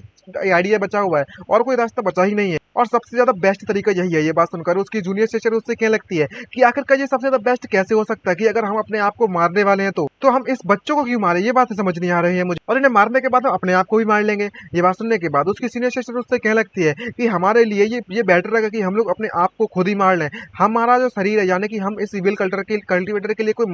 आइडिया बचा हुआ है और कोई रास्ता बचा ही नहीं है और सबसे ज्यादा बेस्ट तरीका यही है। ये बात सुनकर उसकी जूनियर सिस्टर उससे कहने लगती है कि आखिरकार ये सबसे ज्यादा बेस्ट कैसे हो सकता है कि अगर हम अपने आप को मारने वाले हैं तो हम इस बच्चों को क्यों मारे? ये बात समझ नहीं आ रही है मुझे और इन्हें मारने के बाद हम अपने आप को भी मार लेंगे। ये बात सुनने के बाद उसकी सीनियर सिस्टर उससे कहने लगती है कि हमारे लिए ये बेटर रहेगा कि हम लोग अपने आप को खुद ही मार लें। हमारा जो शरीर है यानी कि हम इस सिविल कल्टीवेटर के लिए कोई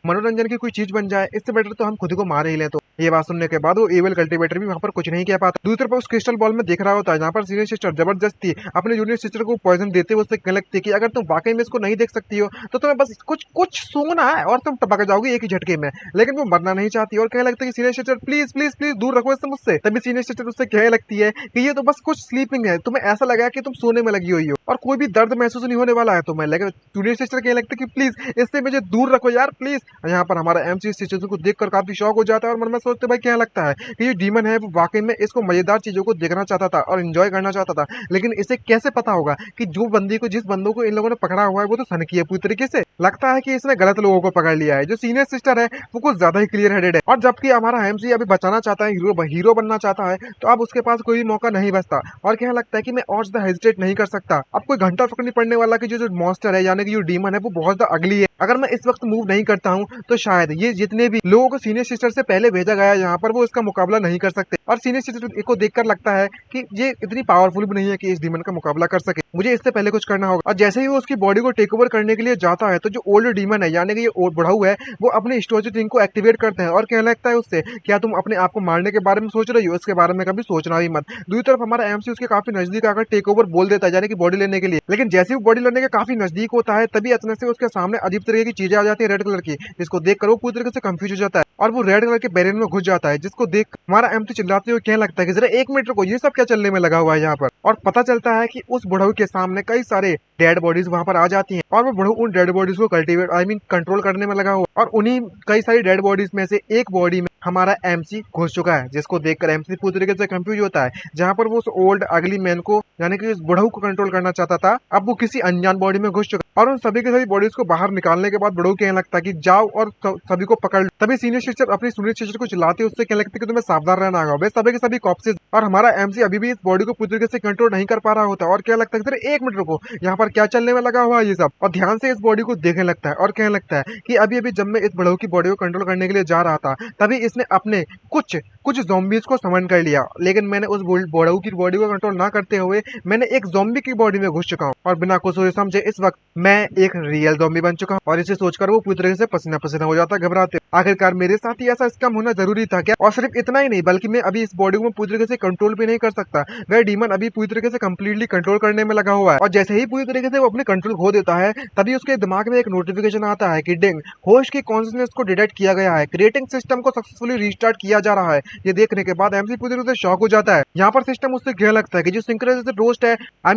मनोरंजन की कोई चीज बन जाए, इससे बेटर तो हम खुद को मार ही लें। तो ये बात सुनने के बाद वो एविल कल्टीवेटर भी वहां पर कुछ नहीं कह पाता। दूसरी तरफ उस क्रिस्टल बॉल में देख रहा होता है जहाँ पर सीनियर सिस्टर जबरदस्ती अपने जूनियर सिस्टर को पॉइजन देते हुए उससे कहने लगती है कि अगर तुम वाकई में इसको नहीं देख सकती हो तो तुम्हें बस कुछ सूंघना है और तुम टपक जाओगी एक ही झटके में। लेकिन वो मरना नहीं चाहती और कहने लगती है कि senior sister please please please दूर रखो इससे मुझसे। तभी सीनियर सिस्टर उससे कहने लगती है कि ये तो बस कुछ स्लीपिंग है, तुम्हें ऐसा लगा कि तुम सोने में लगी हुई हो और कोई भी दर्द महसूस नहीं होने वाला है तुम्हें। लेकिन जूनियर सिस्टर कहने लगती है कि प्लीज इससे मुझे दूर रखो यार प्लीज। यहाँ पर हमारा एमसी सिचुएशन को देखकर काफी शॉक हो जाता है और मन में सोचते भाई क्या लगता है कि ये डीमन है वो वाकई में इसको मजेदार चीजों को देखना चाहता था और एंजॉय करना चाहता था, लेकिन इसे कैसे पता होगा कि जिस बंदों को इन लोगों ने पकड़ा हुआ है वो तो सनकी है पूरी तरीके से। लगता है कि इसने गलत लोगों को पकड़ लिया है। जो सीनियर सिस्टर है वो कुछ ज्यादा ही क्लियर हेडेड है और जबकि हमारा एमसी अभी बचाना चाहता है, हीरो बनना चाहता है तो अब उसके पास कोई भी मौका नहीं बचता और कहने लगता है कि मैं और ज्यादा हेजिटेट नहीं कर सकता। अब कोई घंटा फर्क नहीं पड़ने वाला कि जो मॉन्स्टर है यानी कि जो डीमन है वो बहुत ज्यादा अगली है। अगर मैं इस वक्त मूव नहीं करता हूँ तो शायद ये जितने भी लोगों को सीनियर सिस्टर से पहले भेजा गया है यहाँ पर वो इसका मुकाबला नहीं कर सकते और सीनियर सिस्टर को देखकर लगता है कि ये इतनी पावरफुल भी नहीं है कि इस डीमन का मुकाबला कर सके। मुझे इससे पहले कुछ करना होगा। और जैसे ही वो उसकी बॉडी को टेक ओवर करने के लिए जाता है तो जो ओल्ड डीमन है यानी कि ये बुढ़ऊ है वो अपनी स्टोरेज रिंग को एक्टिवेट करते हैं और कहने लगता है उससे, क्या तुम अपने आप को मारने के बारे में सोच रही हो? इसके बारे में कभी सोचना ही मत। दूसरी तरफ हमारा एमसी उसके काफी नजदीक आकर टेक ओवर बोल देता है यानी कि बॉडी लेने के लिए, लेकिन जैसे वो बॉडी लेने के काफी नजदीक होता है तभी अचानक से उसके सामने अजीब तरीके की चीजें आ जाती है रेड कलर की, जिसको देखकर वो पूरी तरीके से कंफ्यूज हो जाता है और वो रेड कलर के बैरियर में घुस जाता है, जिसको देख हमारा एमसी चिल्लाते हुए कहने लगता है कि जरा 1 मिनट रुको, ये सब क्या चलने में लगा हुआ है यहाँ पर। और पता चलता है कि उस बुढ़ऊ के सामने कई सारे डेड बॉडीज वहां पर आ जाती हैं और वो बुढ़ऊ उन डेड बॉडीज को कल्टीवेट कंट्रोल करने में लगा हुआ, और उन्हीं कई सारी डेड बॉडीज में से एक बॉडी में हमारा एमसी घुस चुका है, जिसको देखकर एमसी पूरी तरीके से कंफ्यूज होता है। जहां पर वो उस ओल्ड अगली मैन को यानी कि उस बुढ़ऊ को कंट्रोल करना चाहता था, अब वो किसी अनजान बॉडी में घुस चुका और उन सभी के सभी बॉडीज को बाहर निकालने के बाद बुढ़ऊ कहने लगता है कि जाओ और सभी को पकड़ लो। तभी सीनियर सिस्टर अपनी जूनियर सिस्टर को चिल्लाते उससे कहने लगती है कि तुम्हें सावधान रहना होगा, वे सभी के सभी कॉप्सेस, और हमारा एमसी अभी भी इस बॉडी को पूरी तरीके से कंट्रोल नहीं कर पा रहा होता और क्या लगता है सर 1 मिनट रुको, यहाँ पर क्या चलने में लगा हुआ है ये सब। और ध्यान से इस बॉडी को देखने लगता है और कहने लगता है कि अभी अभी जब मैं इस बुढ़ऊ की बॉडी को कंट्रोल करने के लिए जा रहा था तभी इसने अपने कुछ कुछ ज़ॉम्बीज को समन कर लिया, लेकिन मैंने उस बुढ़ऊ की बॉडी को कंट्रोल ना करते हुए मैंने एक ज़ॉम्बी की बॉडी में घुस चुका हूँ और बिना कुछ सोचे समझे इस वक्त मैं एक रियल ज़ॉम्बी बन चुका हूँ। और इसे सोचकर वो पूरी तरह से पसीना पसीना हो जाता है घबराते। आखिरकार मेरे साथ ही ऐसा स्कैम होना जरूरी था क्या? और सिर्फ इतना ही नहीं बल्कि मैं अभी इस बॉडी को पूरी तरीके से कंट्रोल भी नहीं कर सकता, वह डीमन अभी पूरी तरीके से कंप्लीटली कंट्रोल करने में लगा हुआ है। और जैसे ही पूरी तरीके से वो अपने कंट्रोल खो देता है तभी उसके दिमाग में एक नोटिफिकेशन आता है कि डिंग, होस्ट की कॉन्शियसनेस को डिटेक्ट किया गया है, क्रिएटिंग सिस्टम को सक्सेसफुली रीस्टार्ट किया जा रहा है। ये देखने के बाद एमसी पूरी तरह से शॉक हो जाता है। यहाँ पर सिस्टम उससे कहने लगता है कि जो सिंक्रोनाइजेशन रोस्ट है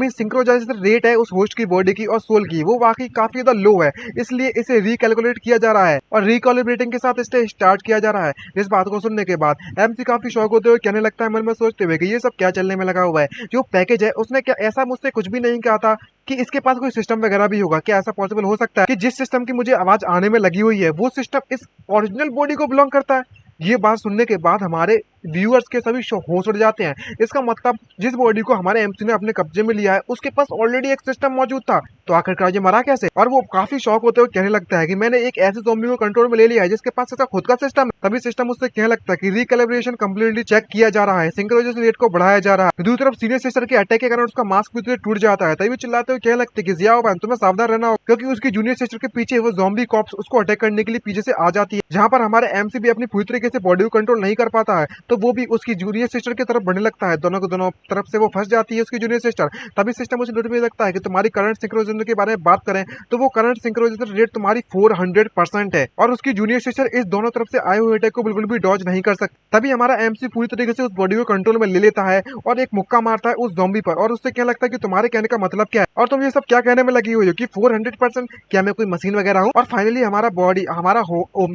सिंक्रोनाइजेशन रेट है उस होस्ट की बॉडी की और सोल की, वो वाकई काफी ज्यादा लो है, इसलिए इसे रिकैलकुलेट किया जा रहा है और रिकैलिब्रेटिंग के साथ इसे स्टार्ट किया जा रहा है। इस बात को सुनने के बाद एमसी काफी शॉक होते हुए कहने लगता है मन में सोचते हुए कि ये सब क्या चलने में लगा हुआ है, जो पैकेज है उसने क्या ऐसा मुझसे कुछ भी नहीं कहा था कि इसके पास कोई सिस्टम वगैरह भी होगा? क्या ऐसा पॉसिबल हो सकता है कि जिस सिस्टम की मुझे आवाज आने में लगी हुई है वो सिस्टम इस ओरिजिनल बॉडी को बिलोंग करता है? ये बात सुनने के बाद हमारे व्यूअर्स के सभी होश उड़ जाते हैं। इसका मतलब जिस बॉडी को हमारे एमसी ने अपने कब्जे में लिया है उसके पास ऑलरेडी एक सिस्टम मौजूद था, तो आखिरकार ये मरा कैसे? और वो काफी शॉक होते हुए कहने लगता है कि मैंने एक ऐसे ज़ॉम्बी को कंट्रोल में ले लिया है जिसके पास ऐसा खुद का सिस्टम है। तभी सिस्टम उससे कहने लगता है कि रिकैलिब्रेशन कंप्लीटली चेक किया जा रहा है, सिंक्रोनाइजेशन रेट को बढ़ाया जा रहा है। दूसरी तरफ सीनियर सिस्टर के अटैक के कारण उसका मास्क पूरी तरह टूट जाता है। तभी चिल्लाते हुए कहने लगते हैं कि जिया बहन तुम्हें सावधान रहना हो, क्योंकि उसकी जूनियर सिस्टर के पीछे वो ज़ॉम्बी कॉप्स उसको अटैक करने के लिए पीछे से आ जाती है। जहां पर हमारे एमसी भी अपनी पूरी तरीके से बॉडी को कंट्रोल नहीं कर पाता है तो वो भी उसकी जूनियर सिस्टर की तरफ बढ़ने लगता है। दोनों को दोनों तरफ से वो फंस जाती है उसकी जूनियर सिस्टर। तभी सिस्टम उसे नोटिफिकेशन लगता है कि तुम्हारी करंट सिंक्रोनाइजेशन के बारे में बात करें तो वो करंट सिंक्रोनाइजेशन रेट तुम्हारी 400% है और उसकी जूनियर सिस्टर इस दोनों तरफ से आए हुए अटैक को बिल्कुल भी डॉज नहीं कर सकती। तभी हमारा एमसी पूरी तरीके से उस बॉडी को कंट्रोल में ले लेता है और एक मुक्का मारता है उस ज़ॉम्बी पर और उससे क्या लगता है कि तुम्हारे कहने का मतलब क्या है और तुम ये सब क्या कहने में लगी हुई हो कि 400%? क्या मैं कोई मशीन वगैरह हूँ? और फाइनली हमारा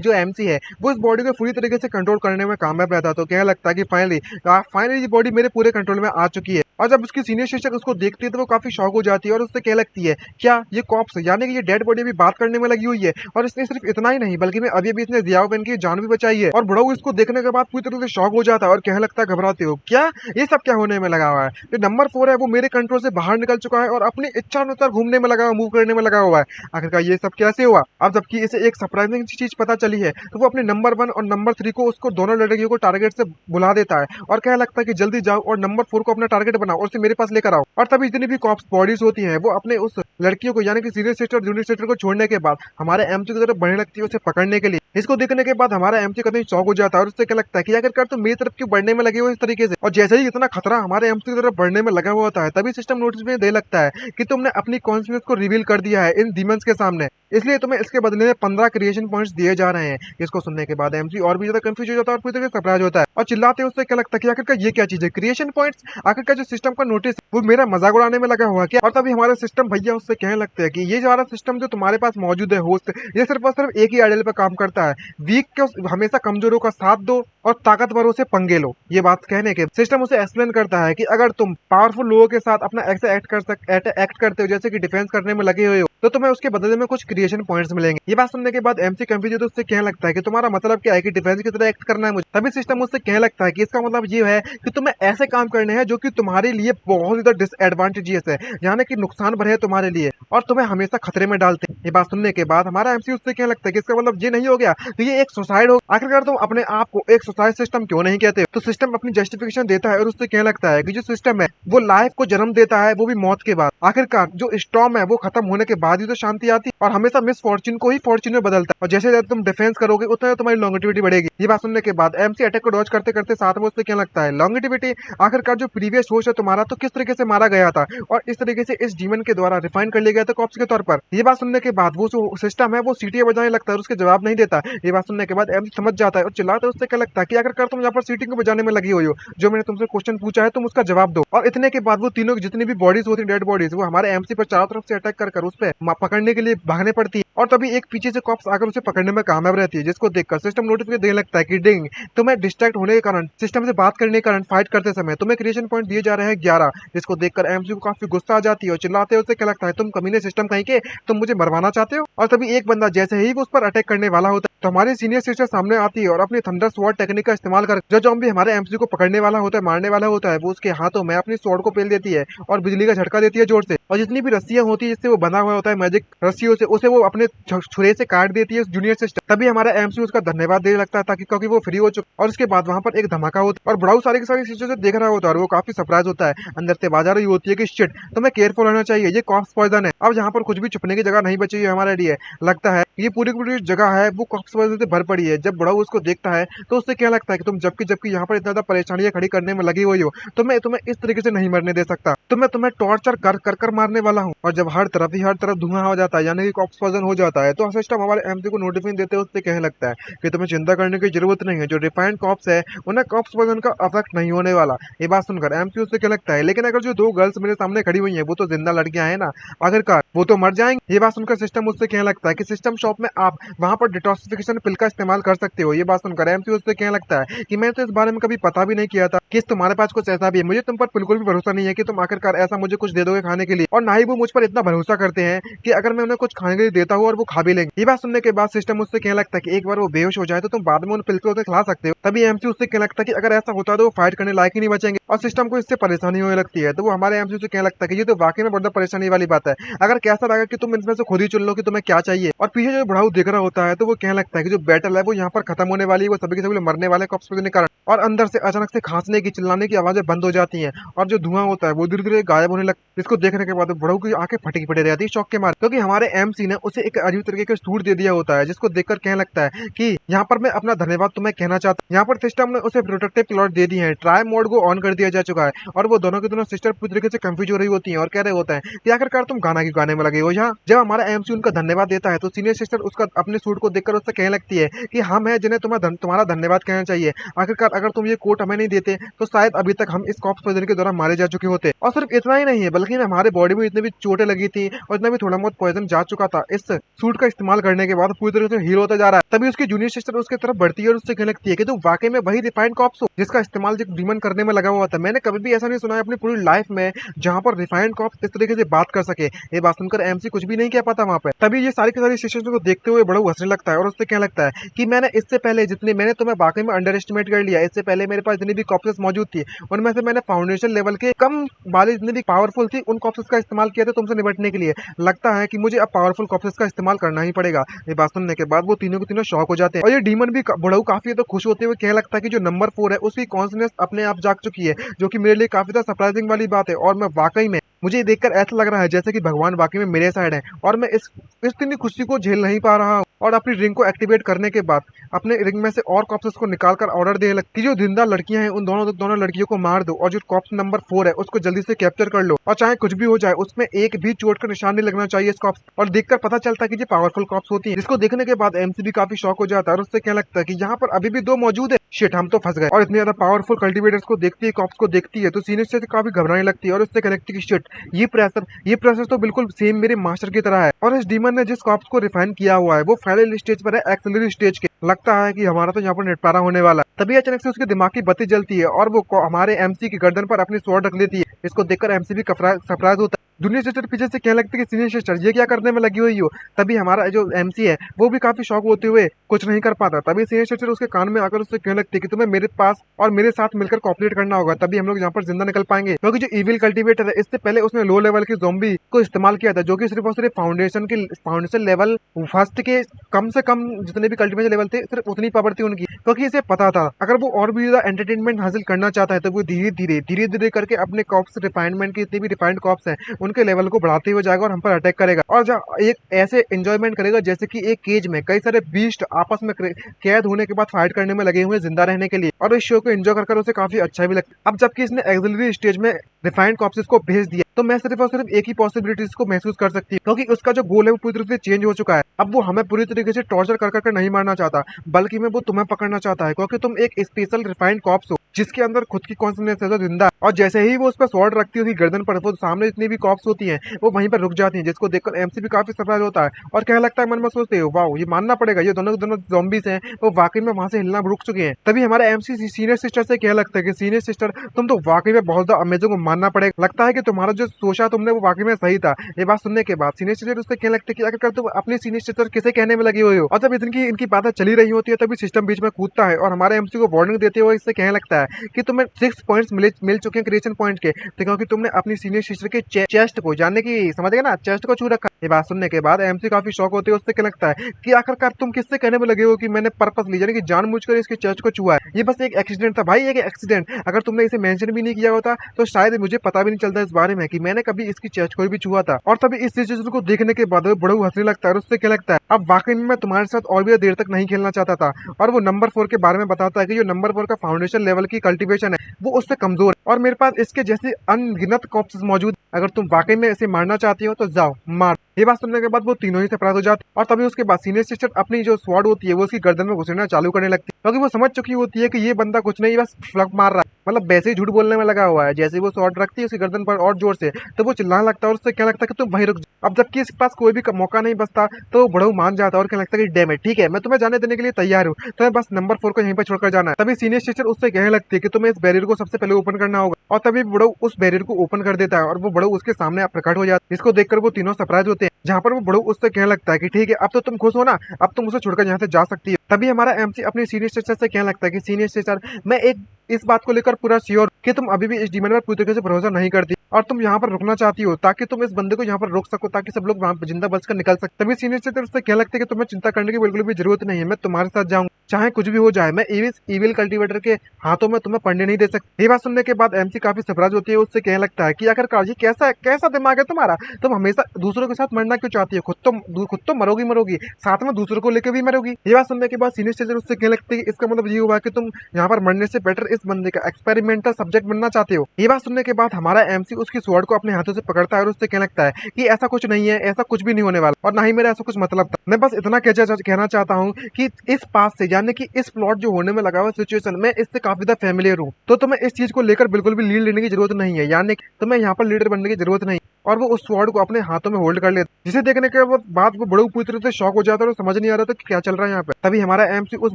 जो एमसी है वो इस बॉडी को पूरी तरीके से कंट्रोल करने में कामयाब रहता है। तो क्या लगता है कि फाइनली ये बॉडी मेरे पूरे कंट्रोल में आ चुकी है। और जब उसकी सीनियर सिस्टर उसको देखती है तो वो काफी शॉक हो जाती है और उससे क्या लगती है, क्या ये कॉप्स यानी कि ये डेड बॉडी भी बात करने में लगी हुई है? और इसने सिर्फ इतना ही नहीं बल्कि मैं अभी अभी इसने जियाओ बहन की जान भी बचाई है। और बुढ़ऊ इसको देखने के बाद पूरी तरह से शॉक हो जाता है और कहने लगता है घबराते हो, क्या ये सब क्या होने में लगा हुआ है? जो नंबर 4 है वो मेरे कंट्रोल से बाहर निकल चुका है और अपनी इच्छा अनुसार घूमने में लगा, मूव करने में लगा हुआ है। आखिरकार ये सब कैसे हुआ? अब जबकि इसे एक सरप्राइजिंग चीज पता चली है तो वो अपने नंबर 1 और नंबर 3 को उसको दोनों लड़कियों को टारगेट से बुला देता है और कहने लगता है कि जल्दी जाओ और नंबर 4 को अपना टारगेट बनाओ और उसे मेरे पास लेकर आओ। और तभी जितनी भी कॉप्स बॉडीज होती हैं वो अपने उस लड़कियों को यानी कि सीनियर सिस्टर जूनियर सिस्टर को छोड़ने के बाद हमारे एमसी की तरफ बढ़ने लगती है उसे पकड़ने के लिए। इसको देखने के बाद हमारा एमसी कहीं शॉक हो जाता है और उससे क्या लगता है कि आखिरकार तुम मेरी तरफ क्यों बढ़ने में लगे हो इस तरीके से? और जैसे ही इतना खतरा हमारे एमसी की तरफ बढ़ने में लगा हुआ होता है तभी सिस्टम नोटिफिकेशन दे लगता है कि तुमने अपनी कॉन्शियसनेस को रिवील कर दिया है इन डीमंस के सामने, इसलिए तुम्हें इसके बदले में 15 क्रिएशन पॉइंट्स दिए जा रहे हैं। इसको सुनने के बाद एमसी और भी ज्यादा कंफ्यूज हो जाता है और पूरी तरह से सरप्राइज होता है और चिल्लाते उससे क्या लगता है कि आखिरकार ये क्या चीज है, क्रिएशन पॉइंट्स? आखिरकार जो सिस्टम का नोटिस वो मेरा मजाक उड़ाने में लगा हुआ क्या? और तभी हमारे सिस्टम भैया उससे कहने लगते हैं कि ये हमारा सिस्टम जो तुम्हारे पास मौजूद है होस्ट, ये सिर्फ और सिर्फ एक ही आइडियल पर काम करता है, वीक के हमेशा कमजोरों का साथ दो और ताकतवरों से पंगे लो। ये बात कहने के सिस्टम उसे एक्सप्लेन करता है कि अगर तुम पावरफुल लोगों के साथ अपना ऐसे एक्ट करते हो जैसे कि डिफेंस करने में लगे हुए हो तो तुम्हें उसके बदले में कुछ क्रिएशन पॉइंट्स मिलेंगे। ये बात सुनने के बाद एमसी कंफ्यूज उससे कहने लगता है कि तुम्हारा मतलब क्या है कि डिफेंस की तरह एक्ट करना है मुझे? तभी सिस्टम उससे कहने लगता है कि इसका मतलब ये है कि तुम्हें ऐसे काम करने हैं जो कि तुम्हारे लिए बहुत ज्यादा डिसएडवांटेजियस है, यानी कि नुकसान भरे है तुम्हारे लिए और तुम्हें हमेशा खतरे में डालते हैं। ये बात सुनने के बाद हमारा एमसी उससे कहने लगता है कि इसका मतलब ये नहीं हो गया क्या तो ये एक सुसाइड हो। आखिरकार तुम अपने आप को एक सुसाइड सिस्टम क्यों नहीं कहते? तो सिस्टम अपनी जस्टिफिकेशन देता है और उससे क्या लगता है कि जो सिस्टम है वो लाइफ को जन्म देता है, वो भी मौत के बाद। आखिरकार जो स्टॉर्म है वो खत्म होने के बाद ही तो शांति आती है और हमेशा मिस फॉर्च्यून को ही फॉर्च्यून में बदलता है। और जैसे जैसे तुम डिफेंस करोगे उतना तुम्हारी लॉन्गेटिविटी बढ़ेगी। ये बात सुनने के बाद एमसी अटैक को डॉज करते करते साथ में उससे क्या लगता है लॉन्गेटिविटी। आखिरकार जो प्रीवियस होस्ट है तुम्हारा तो किस तरीके से मारा गया था और इस तरीके से इस डीमन के द्वारा रिफाइन कर लिया गया था कॉप्स के तौर पर। ये बात सुनने के बाद वो जो सिस्टम है वो सीटी बजाने लगता है और उसके जवाब नहीं देता। ये बात सुनने के बाद एमसी समझ जाता है और चिल्लाता है उससे क्या लगता है कि आखिरकार तुम यहाँ पर सीटिंग को बजाने में लगी हुई हो, जो मैंने तुमसे क्वेश्चन पूछा है तुम उसका जवाब दो। और इतने के बाद वो तीनों की जितनी भी बॉडीज होती है डेड बॉडीज वो हमारे एमसी पर चारों तरफ से अटैक कर उस पर पकड़ने के लिए भागने पड़ती है। और तभी एक पीछे से कॉप्स आकर उसे पकड़ने में कामयाब रहती है, जिसको देखकर सिस्टम नोटिफिकेशन देने लगता है कि डिंग तुम्हें डिस्ट्रैक्ट होने के कारण, सिस्टम से बात करने के कारण फाइट करते समय तुम्हें क्रिएशन पॉइंट दिए जा रहे हैं 11। जिसको देखकर एमसी को काफी गुस्सा आ जाती है और चिल्लाते हैं उसे क्या लगता है तुम कमीने सिस्टम कहीं के, तुम मुझे मरवाना चाहते हो। और तभी एक बंदा जैसे ही वो उस पर अटैक करने वाला होता है तो हमारी सीनियर सिस्टर सामने आती है और अपनी थंडर स्वॉर्ड टेक्निक का इस्तेमाल कर जो जॉम्बी हमारे एमसी को पकड़ने वाला होता है, मारने वाला होता है, वो उसके हाथों में अपनी स्वॉर्ड को पेल देती है और बिजली का झटका देती है जोर से। और जितनी भी रस्सियां होती है जिससे वो बंधा हुआ होता है मैजिक रस्सियों से, उसे वो अपने छुरे से काट देती है जूनियर सिस्टर। तभी हमारा एमसी उसका धन्यवाद देने लगता है ताकि क्योंकि वो फ्री हो चुका। और उसके बाद वहां पर एक धमाका होता है और बड़ाऊ सारी की सारी सिस्टर से देख रहा होता है और वो काफी सरप्राइज होता है। अंदर से बाजार रही होती है कि शिट तुम्हें केयरफुल होना चाहिए, ये कॉप्स पॉइजन है। अब यहाँ पर कुछ भी छुपने की जगह नहीं बची है हमारे लिए। लगता है ये पूरी पूरी जगह है वो कॉप्स पॉइजन से भर पड़ी है। जब बड़ाऊ उसको देखता है तो उससे क्या लगता है कि तुम जबकि जबकि यहाँ पर इतना ज्यादा परेशानियां खड़ी करने में लगी हुई हो तो मैं तुम्हें इस तरीके से नहीं मरने दे सकता, तो मैं तुम्हें टॉर्चर कर कर कर मारने वाला हूँ। और जब हर तरफ धुआं हो जाता है यानी कि कॉप्स पॉइजन हो जाता है तो सिस्टम हमारे एमसी को नोटिफिकेशन देते हैं उससे कहने लगता है कि तुम्हें चिंता करने की जरूरत नहीं है, जो रिफाइंड कॉप्स है उन्हें कॉप्स पॉइजन का अफेक्ट नहीं होने वाला। ये बात सुनकर एमसी उससे क्या लगता है लेकिन अगर जो दो गर्ल्स मेरे सामने खड़ी हुई है वो तो जिंदा लड़कियां हैं ना, आखिरकार वो तो मर जाएंगे। ये बात सुनकर सिस्टम उससे कहने लगता है कि सिस्टम शॉप में आप वहां पर डिटॉक्सिफिकेशन पिल का इस्तेमाल कर सकते हो। ये बात सुनकर एमसी उससे कहने लगता है कि मैं तो इस बारे में कभी पता भी नहीं किया था कि तुम्हारे पास कुछ ऐसा भी है, मुझे तुम पर बिल्कुल भी भरोसा नहीं है कि तुम आखिरकार ऐसा मुझे कुछ दे दोगे खाने के लिए। और ना ही वो मुझ पर इतना भरोसा करते हैं कि अगर मैं उन्हें कुछ खाने के लिए देता हूँ और वो खा भी लेंगे। ये बात सुनने के बाद सिस्टम उससे कहने लगता है कि एक बार वो बेहोश हो जाए तो तुम बाद में उन पिल को खिला सकते हो। तभी एमसी उससे कहने लगता है कि अगर ऐसा होता है तो वो फाइट करने लायक ही नहीं बचेंगे और सिस्टम को इससे परेशानी होने लगती है। तो वो हमारे एमसी से कहने लगता है कि ये तो वाकई में बड़ा परेशानी वाली बात है, अगर कैसा लगा कि तुम इनमें से खुद ही चुन लो कि तुम्हें क्या चाहिए। और पीछे जो बुढ़ाऊ देख रहा होता है तो वो कहने लगता है कि जो बैटल है वो यहाँ पर खत्म होने वाली है, वो सभी के सभी मरने वाले कॉप्स के कारण। और अंदर से अचानक से खांसने की चिल्लाने की आवाजें बंद हो जाती हैं और जो धुआं होता है वो धीरे धीरे गायब होने लगता है। जिसको देखने के बाद बुढ़ाऊ की आंखें फटी पड़े रहती है शौक के मारे, क्योंकि हमारे एमसी ने उसे एक अजीब तरीके का सूट दे दिया होता है जिसको देखकर कहने लगता है कि यहाँ पर मैं अपना धन्यवाद तुम्हें कहना चाहता हूँ। यहाँ पर सिस्टम ने उसे प्रोटेक्टिव क्लॉथ दे दी है, ट्राई मोड को ऑन कर दिया जा चुका है और वो दोनों के दोनों सिस्टर पूरी तरीके से कंफ्यूज हो रही होती है और कह रहे होते हैं कि आखिरकार तुम गाना की गाने में लगे हो। यहाँ जब हमारा एमसी उनका धन्यवाद देता है तो सीनियर सिस्टर उसका अपने सूट को देखकर उससे कहने लगती है कि हम है जिन्हें तुम्हारा धन्यवाद कहना चाहिए। आखिरकार अगर तुम ये कोट हमें नहीं देते तो शायद अभी तक हम इस कॉप्स पॉइजन के द्वारा मारे जा चुके होते। और सिर्फ इतना ही नहीं है बल्कि हमारे बॉडी में इतनी भी चोटें लगी थी और इतना भी थोड़ा बहुत पॉइजन जा चुका था, इस सूट का इस्तेमाल करने के बाद पूरी तरह से हील होता जा रहा है। तभी उसकी जूनियर सिस्टर उसके तरफ बढ़ती है और उससे कहने लगती है कि तुम वाकई में वही रिफाइंड कॉप्स हो जिसका इस्तेमाल डीमन करने में लगा हुआ था। मैंने कभी भी ऐसा नहीं सुना है अपनी पूरी लाइफ में जहां पर रिफाइंड कॉप्स इस तरीके से बात कर सके। ये बात सुनकर एमसी कुछ भी नहीं कह पाता वहां पे। तभी ये सारी की सारी सिस्टर्स को देखते हुए बड़ा हंसने लगता है और उससे कहने लगता है कि मैंने इससे पहले जितनी मैंने तुम्हें वाकई में अंडर एस्टिमेट कर लिया। इससे पहले मेरे पास जितनी भी कॉप्सेस मौजूद थी उनमें से मैंने फाउंडेशन लेवल के कम वाली जितनी भी पावरफुल थी उन कॉप्सेस का इस्तेमाल किया था तुमसे निपटने के लिए। लगता है कि मुझे अब पावरफुल कॉप्सेस का इस्तेमाल करना ही पड़ेगा। ये बात सुनने के बाद वो तीनों के तीनों शॉक हो जाते हैं और ये डीमन भी बुढ़ाऊ काफी तो खुश होते हुए कहने लगता है कि जो नंबर 4 है उसकी कॉन्शियसनेस अपने आप जाग चुकी है, जो कि मेरे लिए काफी ज्यादा सरप्राइजिंग वाली बात है। और मैं वाकई में मुझे देखकर ऐसा लग रहा है जैसे कि भगवान वाकई में मेरे साइड है और मैं इस इतनी खुशी को झेल नहीं पा रहा हूँ। और अपनी रिंग को एक्टिवेट करने के बाद अपने रिंग में से और कॉप्सेस को निकालकर ऑर्डर देने लगी कि जो जिंदा लड़कियां हैं उन दोनों लड़कियों को मार दो और जो कॉप्स नंबर 4 है उसको जल्दी से कैप्चर कर लो और चाहे कुछ भी हो जाए उसमें एक भी चोट का निशान नहीं लगना चाहिए इस कॉप्स। और देखकर पता चलता है कि ये पावरफुल कॉप्स होती है, जिसको देखने के बाद एमसी भी काफी शॉक हो जाता है और उससे क्या लगता है कि यहाँ पर अभी भी 2 मौजूद है। शिट हम तो फंस गए। और इतनी ज्यादा पावरफुल कल्टिवेटर्स को देखती है कॉप्स को देखती है तो सीनियर से काफी घबराने लगती है और उससे कहती है कि शिट ये प्रेशर तो बिल्कुल सेम मेरे मास्टर की तरह है। और इस डीमन ने जिस कॉप्स को रिफाइन किया हुआ है वो फाइनल स्टेज पर है, एक्सिलरी स्टेज के। लगता है कि हमारा तो यहाँ पर निपटारा होने वाला है। तभी अचानक से उसके दिमाग की बत्ती जलती है और वो हमारे एमसी की गर्दन पर अपनी स्वॉर्ड रख लेती है। इसको देखकर एमसी भी सरप्राइज होता है। जूनियर सिस्टर पीछे से कहने लगती है कि सीनियर सिस्टर ये क्या करने में लगी हुई हो। तभी हमारा जो एमसी है वो भी काफी शौक होते हुए कुछ नहीं कर पाता। तभी सीनियर सिस्टर उसके कान में आकर उससे कहने लगती है कि तुम्हें मेरे पास और मेरे साथ मिलकर कॉपरेट करना होगा, तभी हम लोग यहाँ पर जिंदा निकल पाएंगे। क्योंकि जो इविल कल्टिवेटर है इससे पहले उसने लो लेवल की ज़ॉम्बी को इस्तेमाल किया था जो कि सिर्फ और सिर्फ फाउंडेशन लेवल फर्स्ट के कम से कम जितने भी कल्टीवेशन लेवल थे सिर्फ उतनी पावर थी उनकी, क्योंकि इसे पता था अगर वो और भी ज्यादा एंटरटेनमेंट हासिल करना चाहता है तो वो धीरे धीरे करके अपने कॉप्स रिफाइनमेंट की जितने भी रिफाइंड कॉप्स हैं उनके लेवल को बढ़ाते हुए जाएगा और हम पर अटैक करेगा और एक ऐसे एंजॉयमेंट करेगा जैसे कि एक केज में कई सारे बीस्ट आपस में कैद होने के बाद फाइट करने में लगे हुए जिंदा रहने के लिए, और इस शो को एंजॉय कर उसे काफी अच्छा भी लगता है। अब जबकि इसने एक्सिलरी स्टेज में रिफाइंड कॉप्सेस को भेज दिया तो मैं सिर्फ और सिर्फ एक ही पॉसिबिलिटीज को महसूस कर सकती हूँ, क्योंकि उसका जो गोल है वो पूरी तरह से चेंज हो चुका है। अब वो हमें पूरी तरीके से टॉर्चर कर करके नहीं मारना चाहता, बल्कि मैं वो तुम्हें पकड़ना चाहता है, क्योंकि तुम एक स्पेशल रिफाइंड कॉप्स हो जिसके अंदर खुद की कॉन्फिडेंस है जो जिंदा है। और जैसे ही वो उस पर स्वॉर्ड रखती है उसकी गर्दन पर, वो सामने जितनी भी कॉप्स होती हैं वो वहीं पर रुक जाती हैं, जिसको देखकर एमसी भी काफी सरप्राइज होता है और कहने लगता है, मन में सोचते हो वाओ ये मानना पड़ेगा ये दोनों दोनों ज़ॉम्बीज हैं वो वाकई में वहां से हिलना रुक चुके हैं। तभी हमारा एमसी सीनियर सिस्टर से क्या लगता है कि सीनियर सिस्टर तुम तो वाकई में बहुत ज्यादा अमेजिंग, मानना पड़ेगा, लगता है कि तुम्हारा जो सोचा तुमने वो वाकई में सही था। ये बात सुनने के बाद सीनियर सिस्टर उससे कहने लगते कि आखिरकार तुम अपनी सीनियर सिस्टर किसे कहने में लगी हुई हो। और जब इनकी बातें चली रही होती है तभी सिस्टम बीच में कूदता है और हमारे एमसी को वार्निंग देते हुए इससे कहने लगता है कि तुम्हें 6 पॉइंट्स मिल चुके हैं क्रिएशन पॉइंट के, तो क्योंकि तुमने अपनी सीनियर सिस्टर के चेस्ट को जानने की समझ गए ना, चेस्ट को छू रखा। ये बात सुनने के बाद एमसी काफी शौक होते हैं, उससे क्या लगता है कि आखिरकार तुम किससे कहने में लगे हो कि मैंने पर्पस ली यानी कि जानबूझकर इसके चेस्ट को छुआ है। ये बस एक एक्सीडेंट था भाई, एक एक्सीडेंट। अगर तुमने इसे मेंशन भी नहीं किया होता तो शायद मुझे पता भी नहीं चलता इस बारे में कि मैंने कभी इसकी चेस्ट को भी छुआ था। और तभी इस सिचुएशन को देखने के बाद बड़ा हंसने लगता है और उससे क्या लगता है अब वाकई में मैं तुम्हारे साथ और भी देर तक नहीं खेलना चाहता था। और वो नंबर 4 के बारे में बताता है कि जो नंबर 4 का फाउंडेशन लेवल की कल्टीवेशन है वो उससे कमजोर है और मेरे पास इसके जैसे अनगिनत कॉप्स मौजूद, अगर तुम वाकई में इसे मारना चाहती हो तो जाओ मार। ये बात सुनने के बाद वो तीनों ही सरप्राइज हो जाते और तभी उसके बाद सीनियर सिस्टर अपनी जो स्वॉर्ड होती है वो उसकी गर्दन में घुसेड़ना चालू करने लगती है, क्योंकि वो समझ चुकी होती है कि ये बंदा कुछ नहीं बस फ्लक मार रहा है, मतलब वैसे ही झूठ बोलने में लगा हुआ है। जैसे ही वो स्वॉर्ड रखती है उसकी गर्दन पर और जोर से तो वो चिल्लाने लगता है और उससे क्या लगता है कि तुम वहीं रुक जाओ। अब जबकि इसके पास कोई भी मौका नहीं बचता तो वो बड़ऊ मान जाता है और क्या लगता है कि डैम ठीक है मैं तुम्हें जाने देने के लिए तैयार हूँ, तुम्हें बस नंबर 4 को यहीं पर छोड़कर जाना है। तभी सीनियर सिस्टर उससे कहने लगती है कि तुम्हें इस बैरियर को सबसे पहले ओपन करना होगा और तभी बड़ऊ उस बैरियर को ओपन कर देता है और वो बड़ऊ उसके सामने प्रकट हो जाता है, जिसको देखकर वो तीनों सरप्राइज होते हैं। जहाँ पर वो बड़ऊ उससे कहने लगता है कि ठीक है अब तो तुम खुश हो ना, अब तुम उसे छोड़कर यहाँ से जा सकती है। तभी हमारा एमसी अपनी सीनियर सिस्टर से कहने लगता है कि सीनियर सिस्टर मैं एक इस बात को लेकर पूरा श्योर कि तुम अभी भी इस डीमन पर पूरी तरीके से भरोसा नहीं करती और तुम यहाँ पर रुकना चाहती हो ताकि तुम इस बंदे को यहाँ पर रोक सको ताकि सब लोग वहाँ पर जिंदा बचकर निकल सके। तभी सीनियर सिस्टर उससे कहने लगते है कि तुम्हें चिंता करने की बिल्कुल भी जरूरत नहीं है, मैं तुम्हारे साथ जाऊंगा चाहे कुछ भी हो जाए, मैं इविल कल्टीवेटर के हाथों में तुम्हें पढ़ने नहीं दे सकती। ये बात सुनने के बाद एमसी काफी सरप्राइज होती है, उससे कहने लगता है कि आखिरकार ये कैसा दिमाग है तुम्हारा, तुम हमेशा दूसरों के साथ मरना क्यों चाहती हो, खुद तो मरोगी साथ में दूसरों को लेकर भी मरोगी। ये बात सुनने के बाद सीनियर सिस्टर उससे कहने लगती है इसका मतलब ये हुआ कि तुम यहाँ पर मरने से बेटर इस बंदे का एक्सपेरिमेंटल सब्जेक्ट बनना चाहते हो। ये बात सुनने के बाद हमारा एमसी उसकी स्वॉर्ड को अपने हाथों से पकड़ता है और उससे कहने लगता है कि ऐसा कुछ नहीं है, ऐसा कुछ भी नहीं होने वाला और ना ही मेरा ऐसा कुछ मतलब था, मैं बस इतना कहना चाहता हूँ कि इस पास से यानी कि इस प्लॉट जो होने में लगा हुआ सिचुएशन में इससे काफी ज्यादा फैमिलियर हूँ, तो तुम्हें इस चीज को लेकर बिल्कुल भी लीड लेने की जरूरत नहीं है, यानी तुम्हें यहाँ पर लीडर बनने की जरूरत नहीं। और वो उस स्वॉर्ड को अपने हाथों में होल्ड कर लेता, जिसे देखने के बाद वो बड़ू पूरी तरह से शॉक हो जाता है और समझ नहीं आ रहा था कि क्या चल रहा है यहाँ पे। तभी हमारा एमसी उस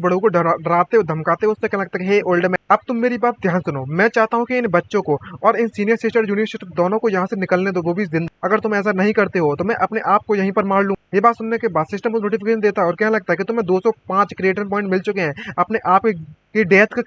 बड़ू को डराते धमकाते उससे कहने लगता है हे ओल्ड मैन अब तुम मेरी बात ध्यान सुनो, मैं चाहता हूँ कि इन बच्चों को और इन सीनियर सिस्टर जूनियर सिस्टर दोनों को यहाँ से निकलने दो, वो भी जिंदा। अगर तुम ऐसा नहीं करते हो तो मैं अपने आप को यहीं पर मार लूँ। ये बात सुनने के बाद सिस्टम को नोटिफिकेशन देता है और कहने लगता है कि तुम्हें 205 क्रिएटर पॉइंट मिल चुके हैं अपने आप की डेथ का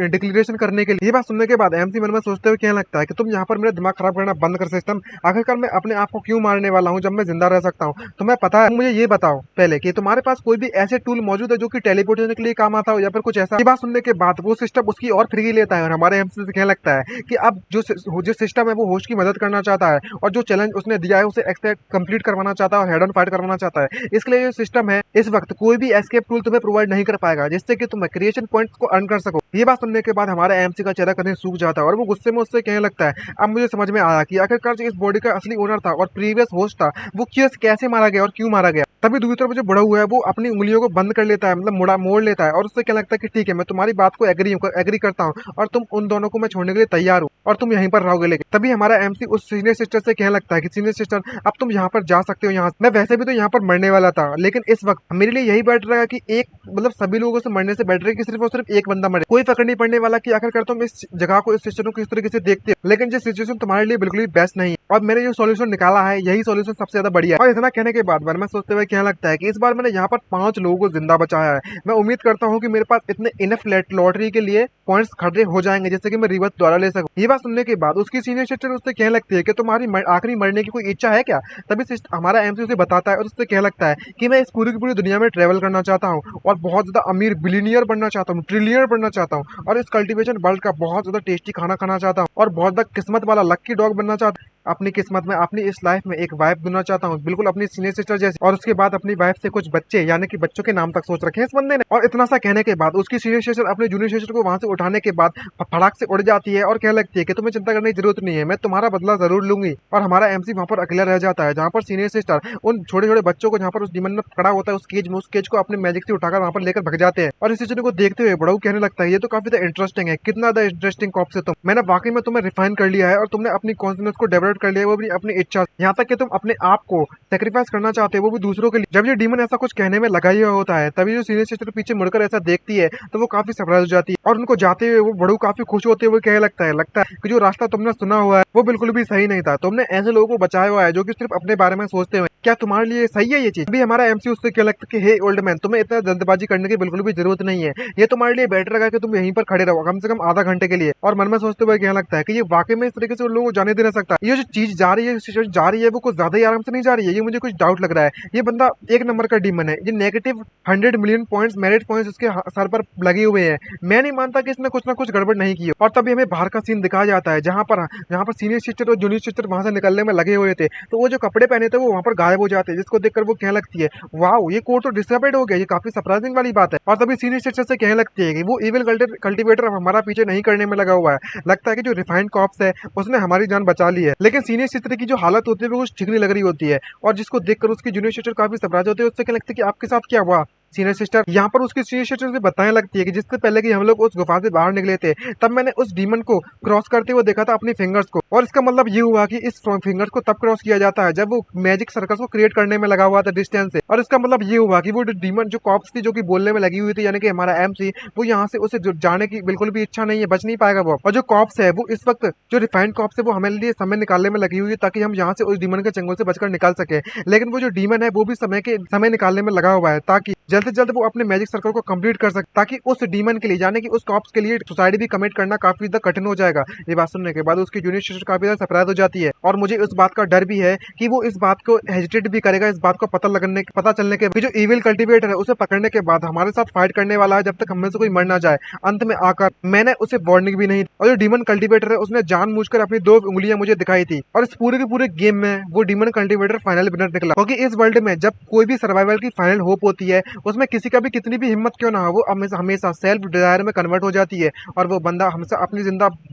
डिक्लेरेशन करने के लिए। ये बात सुनने के बाद एमसी मन में सोचते हुए कहने लगता है कि तुम यहाँ पर मेरा दिमाग खराब करना बंद कर सिस्टम, आखिरकार मैं अपने आप को क्यों मारने वाला हूँ जब मैं जिंदा रह सकता हूँ। तुम्हें पता है, मुझे ये बताओ पहले कि तुम्हारे पास कोई भी ऐसे टूल मौजूद है जो कि टेलीपोर्ट होने के लिए काम आता हो या फिर कुछ ऐसा। ये बात सुनने के बाद वो सिस्टम उसकी और फ्री लेता है और हमारे एमसी से कहने लगता है कि अब जो सिस्टम है वो होस्ट की मदद करना चाहता है और जो चैलेंज उसने दिया है उसे कंप्लीट करवाना चाहता है और हेड ऑन फाइट करवाना चाहता है। इसके लिए जो सिस्टम है इस वक्त कोई भी एस्केप टूल तुम्हें प्रोवाइड नहीं कर पाएगा जिससे कि तुम क्रिएशन पॉइंट्स को अर्न कर सको। ये बात सुनने के बाद हमारा एमसी का चेहरा कहीं सूख जाता है और वो गुस्से में उससे कहने लगता है अब मुझे समझ में आया कि आखिरकार जो इस बॉडी का असली ओनर था और प्रीवियस होस्ट था वो कैसे मारा गया और क्यों मारा गया। तभी दूसरी तरफ जो बड़ा हुआ है वो अपनी उंगलियों को बंद कर लेता है, मतलब मोड़ लेता है और उससे क्या लगता है कि ठीक है मैं तुम्हारी बात को एग्री करता हूँ और तुम उन दोनों को मैं छोड़ने के लिए तैयार हूँ और तुम यहीं पर रहोगे। लेकिन तभी हमारा एमसी उस सीनियर सिस्टर से कहने लगता है कि सीनियर सिस्टर अब तुम यहाँ पर जा सकते हो, यहाँ मैं वैसे भी तो यहाँ पर मरने वाला था लेकिन इस वक्त मेरे लिए यही बेटर रहेगा कि एक मतलब सभी लोगों से मरने से बेटर है कि सिर्फ और सिर्फ एक बंदा मरे। कोई फर्क नहीं पड़ने वाला कि आखिरकार तुम इस जगह को इस सिचुएशन को किस तरीके से देखते हो, लेकिन जो सिचुएशन तुम्हारे लिए बिल्कुल भी बेस्ट नहीं है और मैंने जो सॉल्यूशन निकाला है यही सॉल्यूशन सबसे ज्यादा बढ़िया है। और इतना कहने के बाद मन में सोचते हुए कहने लगता है कि इस बार मैंने यहाँ पर 5 लोगों को जिंदा बचाया है। मैं उम्मीद करता हूँ कि मेरे पास इतने इनफ लॉटरी के लिए पॉइंट्स खड़े हो जाएंगे जिससे कि मैं रिवर्स द्वारा ले सकूं। ये बात सुनने के बाद उसकी सीनियर सिस्टर उससे कहने लगती है कि तुम्हारी आखिरी मरने की कोई इच्छा है क्या। तभी हमारा एमसी उसे बताता है और उससे कहने लगता है कि मैं इस पूरी की पूरी दुनिया में ट्रेवल करना चाहता हूँ और बहुत ज्यादा अमीर बिलियनियर बनना चाहता हूँ, ट्रिलियनर बनना चाहता हूँ और इस कल्टीवेशन वर्ल्ड का बहुत ज्यादा टेस्टी खाना खाना चाहता हूँ और बहुत ज्यादा किस्मत वाला लक्की डॉग बनना चाहता हूँ। अपनी किस्मत में अपनी इस लाइफ में एक वाइफ ढूंढना चाहता हूँ, बिल्कुल अपनी सीनियर सिस्टर जैसे, और उसके बाद अपनी वाइफ से कुछ बच्चे यानी कि बच्चों के नाम तक सोच रखे हैं इस बंदे ने। और इतना सा कहने के बाद उसकी सीनियर सिस्टर अपने जूनियर सिस्टर को वहां से उठाने के बाद फटाक से उड़ जाती है और कहने लगती है कि तुम्हें चिंता करने की जरूरत नहीं है, मैं तुम्हारा बदला जरूर लूंगी। और हमारा एमसी वहां पर अकेला रह जाता है जहां पर सीनियर सिस्टर उन छोटे छोटे बच्चों को जहां पर उस डीमन में पकड़ा होता है उस केज को अपने मैजिक से उठाकर वहां पर लेकर भग जाते हैं। और इस सिचुएशन को देखते हुए बड़ाऊ कहने लगता है ये तो काफी इंटरेस्टिंग है, कितना ज्यादा इंटरेस्टिंग कॉप से तुम, मैंने वाकई में तुम्हें रिफाइन कर लिया है और तुमने अपनी कॉन्फिडेंस को डेवलप कर लिया है, वो भी अपनी इच्छा, यहाँ तक कि तुम अपने आप को सेक्रीफाइस करना चाहते हो वो भी दूसरों के लिए। जब ये डीमन ऐसा कुछ कहने में लगा हुआ होता है तभी जो सीनियर सिस्टर पीछे मुड़कर ऐसा देखती है तो वो काफी सरप्राइज हो जाती है और उनको जाते हुए वो बड़ू काफी खुश होते हुए कहने लगता है कि जो रास्ता तुमने सुना हुआ है वो बिल्कुल भी सही नहीं था, तुमने ऐसे लोगों को बचाया हुआ है जो कि सिर्फ अपने बारे में सोचते हुए, क्या तुम्हारे लिए सही है ये चीज। अभी हमारा एमसी उससे क्या लगता है कि हे ओल्ड मैन, तुम्हें इतना जल्दबाजी करने की बिल्कुल भी जरूरत नहीं है, ये तुम्हारे लिए बेटर रहेगा कि तुम यहीं पर खड़े रहो कम से कम आधा घंटे के लिए। और मन में सोचते हुए क्या लगता है कि ये वाकई में इस तरीके से उन लोगों को जाने दे नहीं सकता, ये जो चीज जा रही है सिचुएशन जा रही है वो कुछ ज्यादा ही आराम से नहीं जा रही है, ये मुझे कुछ डाउट लग रहा है। ये बंदा एक नंबर का डीमन है, ये negative 100 million points merit points इसके सर पर लगे हुए हैं, मैं नहीं मानता कि इसने कुछ ना कुछ गड़बड़ नहीं की। और तभी हमें बाहर का सीन दिखाया जाता है जहां पर सीनियर सिस्टर और जूनियर सिस्टर वहां से निकलने में लगे हुए थे, तो वो जो कपड़े पहने थे वो वहां पर गायब हो जाते हैं, जिसको देखकर वो कहने लगती है वाओ ये कोड तो डिसअपॉइंट हो गया, ये काफी सरप्राइजिंग वाली बात है। और तभी सीनियर सिस्टर से कहने लगती है कि वो इविल कल्टीवेटर हमारा पीछे नहीं करने में लगा हुआ है, लगता है कि जो रिफाइंड कॉप्स है उसने हमारी जान बचा ली है। लेकिन सीनियर सिस्टर की जो हालत होती है वो कुछ ठीक नहीं लग रही होती है और जिसको देखकर उसकी जूनियर सिस्टर काफी सरप्राइज होती है, उससे कहने लगती है कि आपके साथ क्या हुआ। सीनियर सिस्टर यहाँ पर उसकी सीनियर सिस्टर से बताने लगती है कि जिससे पहले कि हम लोग उस गुफा से बाहर निकले थे तब मैंने उस डीमन को क्रॉस करते हुए देखा था अपनी फिंगर्स को, और इसका मतलब ये हुआ कि इस फिंगर्स को तब क्रॉस किया जाता है जब वो मैजिक सर्कल्स को क्रिएट करने में लगा हुआ था डिस्टेंस से। और इसका मतलब ये हुआ कि वो डीमन जो कॉप्स थी जो कि बोलने में लगी हुई थी यानी कि हमारा एमसी, वो यहाँ से उसे जाने की बिल्कुल भी इच्छा नहीं है, बच नहीं पाएगा वो। और जो कॉप्स है वो इस वक्त जो रिफाइंड कॉप्स है वो हमारे लिए समय निकालने में लगी हुई है ताकि हम यहाँ से उस डीमन के चंगुल से बचकर निकाल सके। लेकिन वो जो डीमन है वो भी समय निकालने में लगा हुआ है ताकि जल्द से जल्द वो अपने मैजिक सर्कल को कंप्लीट कर सके, ताकि उस डीमन के लिए यानी कि उस कॉप्स के लिए सुसाइड भी कमिट करना काफी ज्यादा कठिन हो जाएगा। ये बात सुनने के बाद उसकी जूनियर सिस्टर काफी ज्यादा सरप्राइज हो जाती है और मुझे इस बात का डर भी है कि वो इस बात को हेजिटेट भी करेगा, इस बात को पता चलने के जो इविल कल्टीवेटर है उसे पकड़ने के बाद हमारे साथ फाइट करने वाला है जब तक हमें से कोई मर ना जाए। अंत में आकर मैंने उसे वार्निंग भी नहीं दी और जो डीमन कल्टीवेटर है उसने जानबूझकर अपनी 2 उंगलियां मुझे दिखाई थी और इस पूरे के पूरे गेम में वो डीमन कल्टीवेटर फाइनल विनर निकला। क्योंकि इस वर्ल्ड में जब कोई भी सर्वाइवल की फाइनल होप होती है उसमें किसी का भी कितनी भी हिम्मत क्यों ना हो वो हमेशा सेल्फ डिजायर में कन्वर्ट हो जाती है और वो बंदा हमेशा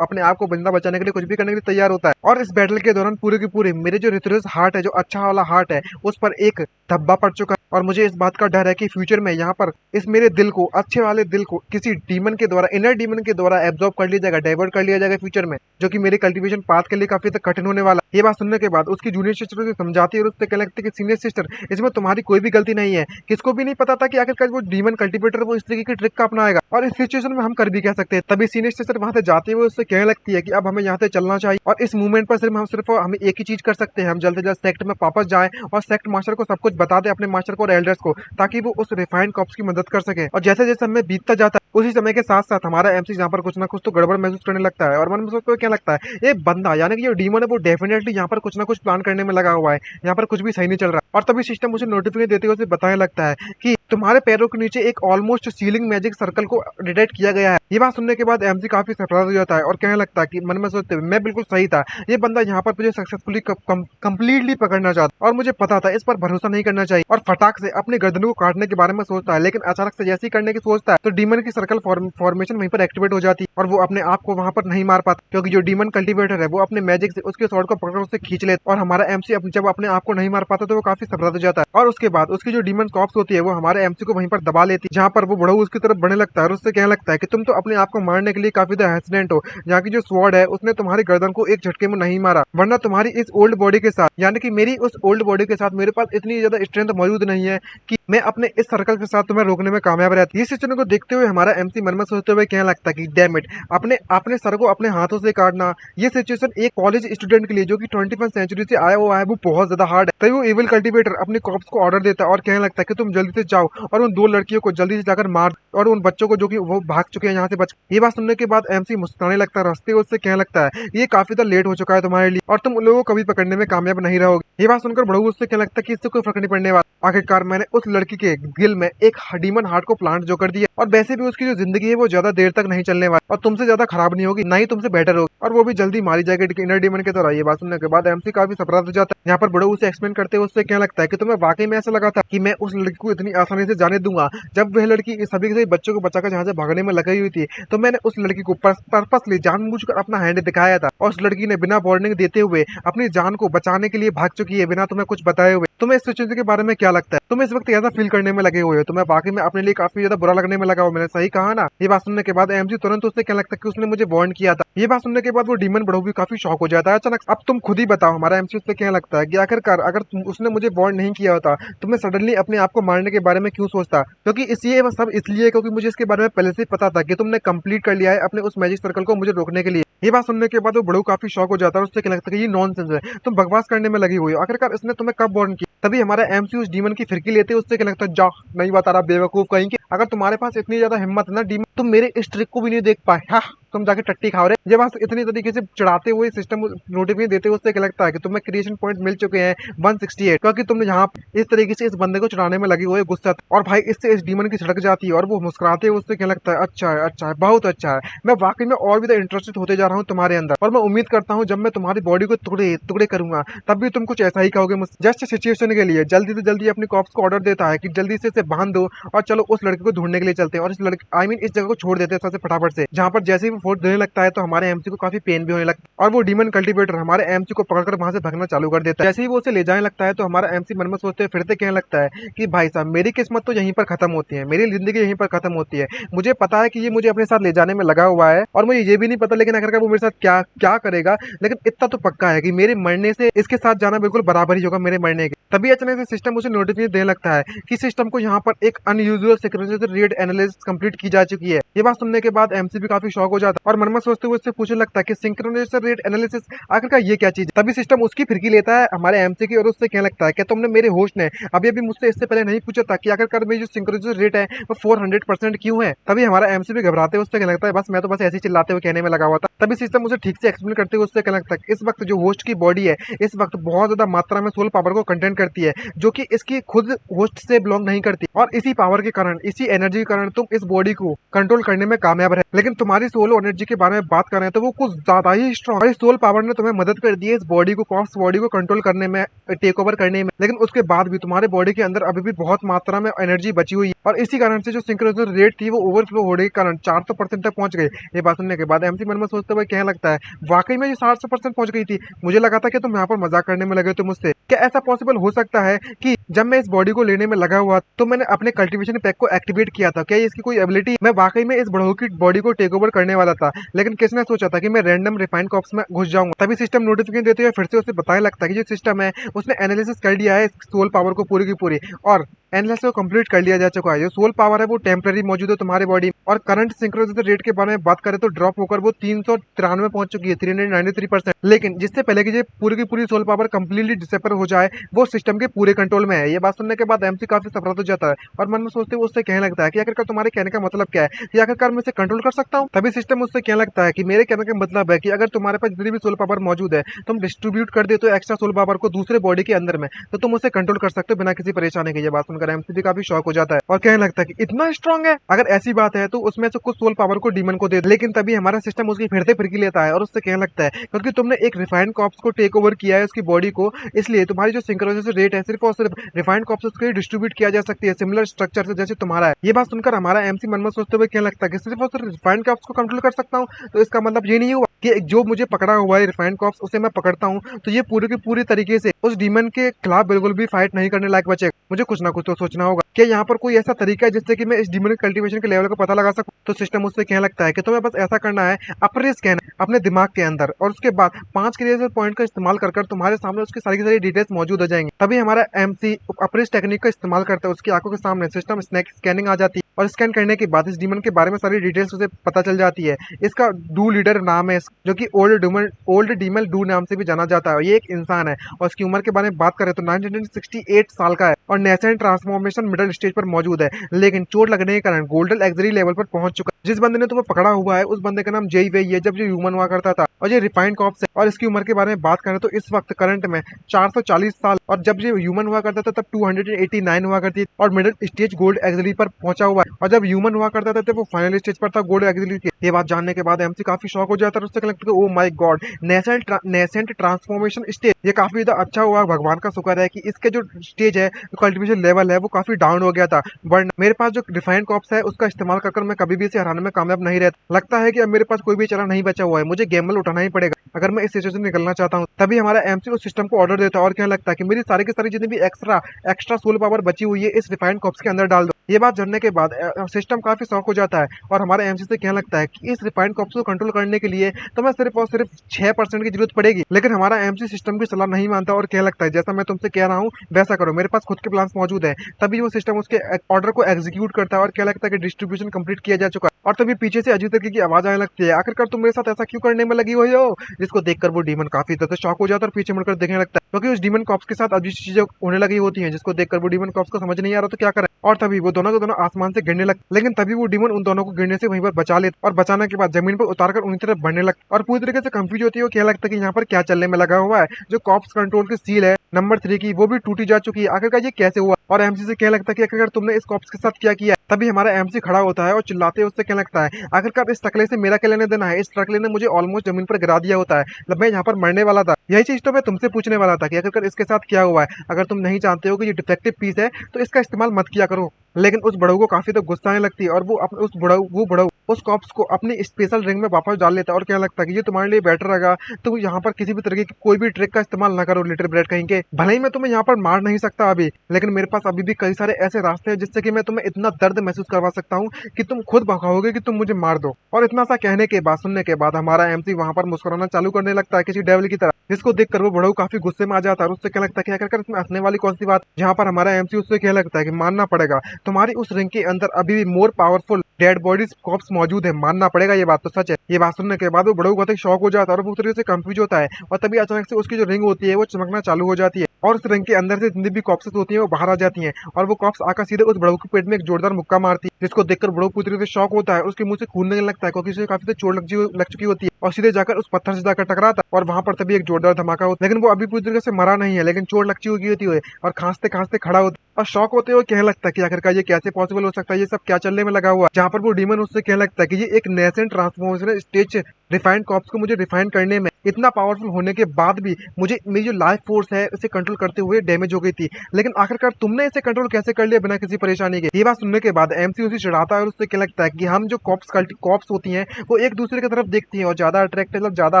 अपने आप को जिंदा बचाने के लिए कुछ भी करने के लिए तैयार होता है। और इस बैटल के दौरान पूरे के पूरे मेरे जो रिथुरस हार्ट है, जो अच्छा वाला हार्ट है, उस पर एक धब्बा पड़ चुका है और मुझे इस बात का डर है कि फ्यूचर में यहाँ पर इस मेरे दिल को, अच्छे वाले दिल को किसी डीमन के द्वारा, इनर डीमन के द्वारा एब्जॉर्ब कर लिया जाएगा, डाइवर्ट कर लिया जाएगा फ्यूचर में, जो कि मेरे कल्टीवेशन पाथ के लिए काफी तक कठिन होने वाला। ये बात सुनने के बाद उसकी जूनियर सिस्टर को समझाती है और उससे कहने लगती है कि सीनियर सिस्टर इसमें तुम्हारी कोई भी गलती नहीं है, किसको भी नहीं पता था कि आखिरकार वो डीमन कल्टीवेटर वो इस तरीके की ट्रिक का अपनाएगा और इस सिचुएशन में हम कर भी कह सकते हैं। तभी सीनियर सिस्टर वहां से जाते हुए उससे कहने लगती है कि अब हमें यहाँ से चलना चाहिए और इस मूवमेंट पर सिर्फ हमें एक ही चीज कर सकते हैं, हम जल्द से जल्द सेक्ट में वापस जाएं और सेक्ट मास्टर को सब कुछ बता दे, अपने मास्टर को और एल्डर्स को, ताकि वो उस रिफाइंड कॉप्स की मदद कर सके। और जैसे जैसे हमें बीतता जाता है उसी समय के साथ साथ हमारा एमसी यहाँ पर कुछ ना कुछ तो गड़बड़ महसूस करने लगता है और मन में सोचते हुए क्या लगता है ये बंदा यानी कि जो डीमन है वो डेफिनेटली यहाँ पर कुछ ना कुछ प्लान करने में लगा हुआ है, यहाँ पर कुछ भी सही नहीं चल रहा। और तभी सिस्टम मुझे नोटिफिकेशन देते हुए बताने लगता है कि तुम्हारे पैरों के नीचे एक ऑलमोस्ट सीलिंग मैजिक सर्कल को डिटेक्ट किया गया है। ये बात सुनने के बाद एमसी काफी सरप्राइज हो जाता है और कहने लगता है कि मन में सोचते हुए मैं बिल्कुल सही था, ये बंदा यहाँ पर मुझे सक्सेसफुली कंप्लीटली पकड़ना चाहता और मुझे पता था इस पर भरोसा नहीं करना चाहिए, और फटाक से अपने गर्दनों को काटने के बारे में सोचता है। लेकिन अचानक से जैसे ही करने की सोचता है तो डीमन की सर्कल फॉर्मेशन वहीं पर एक्टिवेट हो जाती है और वो अपने आप को वहां पर नहीं मार पाता, क्योंकि जो डीमन कल्टीवेटर है वो अपने मैजिक से उसके स्वॉर्ड को पकड़ उससे खींच लेता और हमारा एमसी जब अपने आप को नहीं मार पाता तो वो काफी सरप्राइज हो जाता है। और उसके बाद उसकी जो डीमन कॉप्स होती है वो हमारे एमसी को वहीं पर दबा लेती है, जहाँ पर वो बड़ो उसकी तरफ बढ़ने लगता है और उससे कहने लगता है कि तुम तो अपने आप को मारने के लिए काफी ज्यादा हेसिडेंट हो, यहाँ की जो स्वॉर्ड है उसने तुम्हारी गर्दन को एक झटके में नहीं मारा, वरना तुम्हारी इस ओल्ड बॉडी के साथ यानी कि मेरी उस ओल्ड बॉडी के साथ मेरे पास इतनी ज्यादा स्ट्रेंथ मौजूद नहीं है कि मैं अपने इस सर्कल के साथ तुम्हें रोकने में कामयाब रहती। इस सिचुएशन को देखते हुए हमारा एमसी मन में सोचते हुए कहने लगता है कि डैम इट, अपने सर को अपने हाथों से काटना, ये सिचुएशन एक कॉलेज स्टूडेंट के लिए जो कि 21वीं सेंचुरी से आया हुआ है वो बहुत ज्यादा हार्ड है। तभी वो इविल कल्टीवेटर कल्टीवेटर अपने कॉप्स को ऑर्डर देता है और कहने लगता है कि तुम जल्दी से जाओ और उन दो लड़कियों को जल्दी से जाकर मार और उन बच्चों को जो कि वो भाग चुके हैं यहाँ से बच। ये बात सुनने के बाद एमसी मुस्कुराने लगता है, रास्ते उससे कहने लगता है ये काफी तो लेट हो चुका है तुम्हारे लिए और तुम उन लोगों को कभी पकड़ने में कामयाब नहीं रहोगे। ये बात सुनकर बड़ू उससे कहने लगता है कि इससे कोई फर्क नहीं पड़ने वाला, आखिरकार मैंने उस लड़की के दिल में एक डीमन हार्ट को प्लांट जो कर दिया और वैसे भी उसकी जो जिंदगी है वो ज्यादा देर तक नहीं चलने वाली और तुमसे ज्यादा खराब नहीं होगी, ना ही तुमसे बेटर होगी और वो भी जल्दी मारी जाएगी इनर डीमन के तरह। ये बात सुनने के बाद एमसी काफी सरप्राइज हो जाता है। यहाँ पर बड़ो उसे एक्सप्लेन करते हुए उससे क्या लगता है कि तुम्हें वाकई में ऐसा लगा था कि मैं उस लड़की को इतनी आसानी से जाने दूंगा। जब वह लड़की सभी के सभी बच्चों को बचाकर जहाँ से भागने में लगी हुई थी तो मैंने उस लड़की को पर्पसली जानबूझकर अपना हैंड दिखाया था और उस लड़की ने बिना वार्निंग देते हुए अपनी जान को बचाने के लिए भाग चुकी है बिना तुम्हें कुछ बताए हुए। तुम्हें इस सिचुएशन के बारे में क्या लगता है? तुम इस वक्त ज्यादा फील करने में लगे हुए हो, तुम्हें वाकई में अपने लिए काफी ज्यादा बुरा लगने में लगा हो, मैंने सही कहा ना? ये बात सुनने के बाद एमजी तुरंत उससे क्या लगता है कि उसने मुझे वार्न किया था। ये बात सुनने के बाद वो डीमन बड़ो भी काफी शॉक हो जाता है अचानक। अब तुम खुद ही बताओ हमारा एमसी उससे क्या लगता है कि आखिरकार अगर उसने मुझे वार्न नहीं किया होता तो मैं सडनली अपने आप को मारने के बारे में क्यों सोचता? क्योंकि इसलिए सब इसलिए क्योंकि मुझे इसके बारे में पहले से पता था कि तुमने कंप्लीट कर लिया है अपने उस मैजिक सर्कल को मुझे रोकने के लिए। ये बात सुनने के बाद वो बड़ो काफी शॉक हो जाता है और उससे क्या लगता है कि ये नॉनसेंस है, तुम बकवास करने में लगी हुई हो, आखिरकार इसने तुम्हें कब वार्न किया? तभी हमारा एमसी उस डीमन की फिरकी लेते उससे क्या लगता है जा नहीं बता रहा बेवकूफ कहीं की, अगर तुम्हारे पास इतनी ज्यादा हिम्मत है ना डीमन तुम मेरे इस ट्रिक को भी नहीं देख पाए, हाँ तुम जाके टट्टी खाओ रहे। जब इतनी तरीके से चढ़ाते हुए सिस्टम नोटिफिकेशन देते हुए उससे क्या लगता है कि तुम्हें क्रिएशन पॉइंट मिल चुके हैं 168 क्योंकि तुमने यहाँ इस तरीके से इस बंदे को चढ़ाने में लगी हुई है गुस्सा और भाई इससे इस डीमन की सड़क जाती है और वो मुस्कुराते हुए उससे क्या लगता है अच्छा है बहुत अच्छा है, मैं वाकई में और भी इंटरेस्टेड होते जा रहा हूँ तुम्हारे अंदर और मैं उम्मीद करता हूँ जब मैं तुम्हारी बॉडी को टुकड़े टुकड़े करूंगा तब भी तुम कुछ ऐसा ही कहोगे मुझसे। जस्ट सिचुएशन के लिए जल्दी से जल्दी अपनी कॉप्स को ऑर्डर देता है कि जल्दी से इसे बांध दो और चलो उस लड़के को ढूंढने के लिए चलते हैं और इस लड़के इस जगह को छोड़ देते हैं सबसे फटाफट से। जहाँ पर जैसे ही वो फोर्स देने लगता है तो हमारे एमसी को काफी पेन भी होने लगता है और वो डीमन कल्टीवेटर हमारे एमसी को पकड़कर वहां से भागना चालू कर देता है। जैसे ही वो उसे ले जाने लगता है तो हमारा एमसी मन में सोचते फिर से कहने लगता है कि भाई साहब मेरी किस्मत तो यहीं पर खत्म होती है, मेरी जिंदगी यहीं पर खत्म होती है। मुझे पता है कि ये मुझे अपने साथ ले जाने में लगा हुआ है और मुझे ये भी नहीं पता लेकिन आखिरकार वो मेरे साथ क्या क्या करेगा, लेकिन इतना तो पक्का है कि मेरे मरने से इसके साथ जाना बिल्कुल बराबर ही होगा मेरे मरने के। तभी अचानक से सिस्टम उसे नोटिफिकेशन देने लगता है कि सिस्टम को यहाँ पर एक unusual synchronised rate analysis complete की जा चुकी है। ये बात सुनने के बाद एमसी भी काफी शॉक हो जाता है और मन में सोचते हुए उससे पूछने लगता है कि सिंक्रोनाइज्ड रेट एनालिसिस आखिरकार ये क्या चीज है। तभी सिस्टम उसकी फिरकी लेता है हमारे एमसी की और उससे कहने लगता है कि तुमने मेरे होस्ट ने अभी अभी मुझसे इससे पहले नहीं पूछा था कि आखिरकार मेरी जो सिंक्रोनाइज्ड रेट है वो 400% क्यों है। तभी हमारा एमसी भी घबराते हुए उससे कहने लगता है बस मैं तो बस ऐसे ही चिल्लाते हुए कहने में लगा हुआ था। तभी सिस्टम उसे ठीक से एक्सप्लेन करते हुए उससे कहने लगता है कि इस वक्त जो होस्ट की बॉडी है इस वक्त बहुत ज्यादा मात्रा में सोल पावर को कंटेंट करती है जो कि इसकी खुद होस्ट से बिलोंग नहीं करती और इसी पावर के कारण इसी एनर्जी के कारण तुम इस बॉडी को कंट्रोल करने में कामयाब रहे। लेकिन तुम्हारी सोल एनर्जी के बारे में बात कर रहे हैं तो वो कुछ ज्यादा ही स्ट्रॉन्ग और इस सोल पावर ने तुम्हें मदद कर दी है इस बॉडी को कॉप्स बॉडी को कंट्रोल करने में टेक ओवर करने में, लेकिन उसके बाद भी तुम्हारे बॉडी के अंदर अभी भी बहुत मात्रा में एनर्जी बची हुई है और इसी कारण से जो सिंक्रोनाइज्ड रेट थी वो ओवरफ्लो होने के कारण 400% तक पहुंच गई। ये बात सुनने के बाद एमसी मन में सोचते हुए कहने लगता है वाकई में ये 700% पहुंच गई थी, मुझे लगा था कि तुम यहाँ पर मजाक करने में लगे थे मुझसे। क्या ऐसा पॉसिबल हो सकता है कि जब मैं इस बॉडी को लेने में लगा हुआ तो मैंने अपने कल्टीवेशन पैक को एक्टिवेट किया था? क्या इसकी कोई एबिलिटी मैं वाकई में इस बड़ों की बॉडी को टेक ओवर करने वाला था, लेकिन किसने सोचा था कि मैं रैंडम रिफाइंड कॉप्स में घुस जाऊंगा। तभी सिस्टम नोटिफिकेशन देते हुए फिर से उसे बताने लगता है कि जो सिस्टम है उसने एनालिसिस कर लिया है सोल पावर को पूरी की पूरी और एनालिसिस को कंप्लीट कर लिया जा चुका है। जो सोल पावर है वो टेम्पररी मौजूद है तुम्हारी बॉडी और करंट सिंक्रोनाइज्ड रेट के बारे में बात करें तो ड्रॉप होकर वो 393 पहुंच चुकी है 393%, लेकिन जिससे पहले की पूरी की पूरी सोल पावर कंप्लीटली डिसेपर हो जाए वो सिस्टम के पूरे कंट्रोल में है। ये बात सुनने के बाद एमसी काफी सरप्राइज हो जाता है और मन में सोचते हुए उससे कहने लगता है कि आखिरकार तुम्हारे कहने का मतलब क्या है कि आखिरकार मैं इसे कंट्रोल कर सकता हूँ। तभी सिस्टम उससे कहने लगता है कि मेरे कहने का मतलब है कि अगर तुम्हारे पास जितनी भी सोल पावर मौजूद है तुम डिस्ट्रीब्यूट कर देते हो एक्स्ट्रा सोल पावर को दूसरे बॉडी के अंदर में तो तुम उसे कंट्रोल कर सकते हो बिना किसी परेशानी के। ये बात सुनकर एमसी भी काफी शॉक हो जाता है और कहने लगता है कि इतना स्ट्रॉन्ग है, अगर ऐसी बात है तो उसमें से कुछ सोल पावर को डीमन को दे। लेकिन तभी हमारा सिस्टम उसकी फिरते फिरकी लेता है और उससे कहने लगता है क्योंकि तुमने एक रिफाइंड कॉप्स को टेक ओवर किया है उसकी बॉडी को, इसलिए तुम्हारी जो सिंक्रोनाइजेशन रेट है सिर्फ और सिर्फ रिफाइंड कॉप्स के डिस्ट्रीब्यूट किया जा सकती है सिमिलर स्ट्रक्चर से जैसे तुम्हारा है। ये बात सुनकर हमारा एमसी मन में सोचते हुए कहने लगता है कि सिर्फ और सिर्फ रिफाइंड कॉप्स को कंट्रोल कर सकता हूँ, तो इसका मतलब ये नहीं हुआ कि जो मुझे पकड़ा हुआ है रिफाइंड कॉप्स उसे मैं पकड़ता हूँ तो ये पूरी की पूरी तरीके से उस डीमन के खिलाफ बिल्कुल भी फाइट नहीं करने लायक बचेगा। मुझे कुछ ना कुछ तो सोचना होगा। क्या यहाँ पर कोई ऐसा तरीका है जिससे कि मैं इस डिमोनिक कल्टीवेशन के लेवल का पता लगा सकूं? तो सिस्टम उससे कहने लगता है कि तुम्हें बस ऐसा करना है, अपने स्कैन अपने दिमाग के अंदर, और उसके बाद 5 क्रिएशन पॉइंट का इस्तेमाल कर तुम्हारे सामने उसकी सारी की सारी डिटेल्स मौजूद हो जाएंगी। तभी हमारा एमसी अपने टेक्निक का इस्तेमाल करता है, उसकी आंखों के सामने सिस्टम स्कैनिंग आ जाती है और स्कैन करने के बाद इस डीमन के बारे में सारी डिटेल्स उसे पता चल जाती है। इसका डू लीडर नाम है, जो कि ओल्ड डीमल डू नाम से भी जाना जाता है। ये एक इंसान है और इसकी उम्र के बारे में बात करें तो 1968 साल का है और नेसेंट ट्रांसफॉर्मेशन मिडिल स्टेज पर मौजूद है, लेकिन चोट लगने के कारण गोल्डन एक्सरी लेवल पर पहुंच चुका है। जिस बंदे ने तुम्हें पकड़ा हुआ है उस बंदे का नाम जेई वेई है, जब ये ह्यूमन हुआ करता था, और ये रिफाइंड कॉप्स है। और इसकी उम्र के बारे में बात करें तो इस वक्त करंट में 440 साल, और जब ये ह्यूमन हुआ करता था तब 289 हुआ करती थी और मिडिल स्टेज गोल्ड एक्सरी पर पहुंचा हुआ है। और जब ह्यूमन हुआ करता था तब वो फाइनल स्टेज पर था गोल्ड एक्सरी के। ये बात जानने के बाद एमसी काफी शॉक हो जाता है, उससे लगता है oh my God, nascent transformation stage, ये काफी ज्यादा अच्छा हुआ, भगवान का शुक्र है कि इसके जो स्टेज है, कल्टीवेशन लेवल है, वो काफी डाउन हो गया था। बट मेरे पास जो रिफाइंड कॉप्स है उसका इस्तेमाल कर मैं कभी भी इसे हराने में कामयाब नहीं रहता। लगता है कि अब मेरे पास कोई भी चारा नहीं बचा हुआ है, मुझे गैम्बल उठाना ही पड़ेगा अगर मैं इस सिचुएशन से निकलना चाहता हूँ। तभी हमारा एमसी उस सिस्टम को ऑर्डर देता है और क्या लगता है कि मेरी सारी की सारी जितनी भी एक्स्ट्रा सोल पावर बची हुई है इस रिफाइंड कॉप्स के अंदर डाल दो। ये बात जानने के बाद सिस्टम काफी शॉक हो जाता है और हमारे एमसी से कहने लगता है कि इस रिफाइंड कॉप्स को कंट्रोल करने के लिए तो मैं सिर्फ और सिर्फ 6% की जरूरत पड़ेगी। लेकिन हमारा एमसी सिस्टम की सलाह नहीं मानता और कहने लगता है जैसा मैं तुमसे कह रहा हूँ वैसा करो, मेरे पास खुद के प्लान्स मौजूद है। तभी वो सिस्टम उसके ऑर्डर को एग्जीक्यूट करता है और क्या लगता है कि डिस्ट्रीब्यूशन कंप्लीट किया जा चुका है। और तभी पीछे से अजीत की आवाज आने लगती है, आखिरकार तुम मेरे साथ ऐसा क्यों करने में लगी हुई हो? जिसको देखकर वो डीमन काफी ज्यादा शॉक हो जाता है और पीछे मुड़कर देखने लगता है, क्योंकि उस डीमन कॉप्स के साथ अजीब चीजें होने लगी होती हैं, जिसको देखकर वो डीमन कॉप्स को समझ नहीं आ रहा तो क्या करे। और तभी वो दोनों के दोनों आसमान से गिरने लगते, लेकिन तभी वो डीमन उन दोनों को गिरने से वहीं पर बचा लेता और बचाने के बाद जमीन पर उतारकर उन्हीं तरफ बढ़ने लगता और पूरी तरीके से कंफ्यूज होती है। वो क्या लगता है कि यहाँ पर क्या चलने में लगा हुआ है। जो कॉप्स कंट्रोल की सील है नंबर 3 की, वो भी टूटी जा चुकी है। आखिरकार ये कैसे हुआ? और एमसी से क्या लगता है कि आखिरकार तुमने इस कॉप्स के साथ क्या किया? तभी हमारा एमसी खड़ा होता है और चिल्लाते हुए उससे क्या लगता है, आखिरकार इस टकले से मेरा क्या लेने देना है? इस टकले ने मुझे ऑलमोस्ट जमीन पर गिरा दिया होता है, मतलब मैं यहाँ पर मरने वाला था। यही चीज तो मैं तुमसे पूछने वाला था कि आखिरकार इसके साथ क्या हुआ है। अगर तुम नहीं जानते हो कि ये डिफेक्टिव पीस है तो इसका इस्तेमाल मत किया करो। लेकिन उस बड़ऊ को काफी तो गुस्सा आने लगती है और वो बड़ऊ उस कॉप्स को अपनी स्पेशल रिंग में वापस डाल लेता है और क्या लगता है कि ये तुम्हारे लिए बेटर रहेगा, तो यहाँ पर किसी भी तरीके की कोई भी ट्रिक का इस्तेमाल ना करो लिटिल ब्रेड कहीं के। भले ही मैं तुम्हें यहाँ पर मार नहीं सकता अभी, लेकिन मेरे पास अभी भी कई सारे ऐसे रास्ते हैं जिससे कि मैं तुम्हें इतना दर्द महसूस करवा सकता हूँ कि तुम खुद भगाओगे कि तुम मुझे मार दो। और इतना सा कहने के बाद, सुनने के बाद हमारा एमसी वहां पर मुस्कुराना चालू करने लगता है किसी डेविल की तरह, जिसको देखकर वो बड़ऊ काफी गुस्से में आ जाता है और उससे क्या लगता है कि आखिरकार इसमें हंसने वाली कौन सी बात। जहाँ पर हमारा एमसी उससे क्या लगता है कि मानना पड़ेगा, तुम्हारी उस रिंग के अंदर अभी भी more powerful dead bodies corpse मौजूद है, मानना पड़ेगा, ये बात तो सच है। ये बात सुनने के बाद वो बड़ऊ बहुत ही शॉक हो जाता है और वो तरीके से कंफ्यूज होता है। और तभी अचानक से उसकी जो रिंग होती है वो चमकना चालू हो जाती है और उस रिंग के अंदर से जितनी भी कॉप्सेस होती है वो बाहर आ जाती हैं और वो कॉप्स आकर सीधे उस बड़ऊ के पेट में एक जोरदार मुक्का मारती है, जिसको देखकर बड़ऊ पूरी तरीके से शॉक होता है। उसके मुंह से खून निकलने लगता है क्योंकि उसे काफी चोट लग चुकी होती है और सीधे जाकर उस पत्थर से जाकर टकराता है और वहां पर तभी एक जोरदार धमाका होता है। लेकिन वो अभी पूरी तरीके से मरा नहीं है, लेकिन चोट लग चुकी होती है और खांसते खांसते खड़ा होता है और शॉक होते हुए कहने लगता है कि आखिरकार ये कैसे पॉसिबल हो सकता है, ये सब क्या चलने में लगा हुआ है। जहाँ पर वो डीमन उससे कहने लगता है कि ये एक nascent transformation stage refined corpse को मुझे रिफाइन करने में इतना पावरफुल होने के बाद भी मुझे मेरी जो लाइफ फोर्स है उसे कंट्रोल करते हुए डैमेज हो गई थी, लेकिन आखिरकार तुमने इसे कंट्रोल कैसे कर लिया बिना किसी परेशानी के। ये बात सुनने के बाद एमसी उसे चिढ़ाता है और उससे क्या लगता है कि हम जो कॉप्स होती हैं वो एक दूसरे की तरफ देखती हैं और ज्यादा अट्रैक्ट मतलब ज्यादा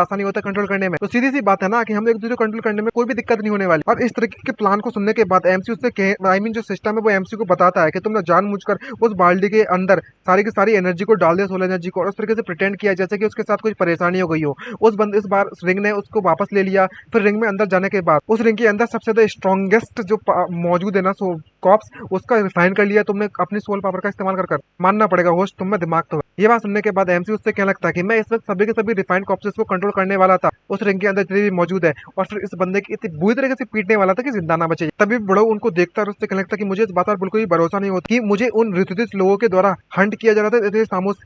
आसानी होता है कंट्रोल करने में, तो सीधी सी बात है ना कि हम एक दूसरे को कंट्रोल करने में कोई भी दिक्कत नहीं होने वाली। और इस तरीके के प्लान को सुनने के बाद एमसी उससे आई मीन जो सिस्टम है वो एमसी को बताता है कि तुमने जानबूझकर उस बाल्टी के अंदर सारी की सारी एनर्जी को डाल दिया, सोलर एनर्जी को, और उस तरीके से प्रिटेंड किया जैसे कि उसके साथ कुछ परेशानी हो गई हो। इस बार उस रिंग ने उसको वापस ले लिया। फिर रिंग में अंदर जाने के बाद उस रिंग के अंदर सबसे ज्यादा स्ट्रॉन्गेस्ट जो मौजूद है ना कॉप्स, उसका रिफाइन कर लिया तुमने अपनी सोल पावर का इस्तेमाल कर। मानना पड़ेगा होस्ट तुम में दिमाग तो है। ये बात सुनने के बाद एमसी उससे क्या लगता है कि मैं इस वक्त सभी के सभी रिफाइंड कॉप्सेस को कंट्रोल करने वाला था उस रिंग के अंदर जितने भी मौजूद है, और फिर इस बंदे की इतनी बुरी तरीके से पीटने वाला था कि जिंदा ना बचे। तभी बड़ो उनको देखता है और उससे क्या लगता है कि मुझे इस बात पर बिल्कुल भी भरोसा नहीं होता कि मुझे उन ऋतुदित लोगों के द्वारा हंट किया जा रहा था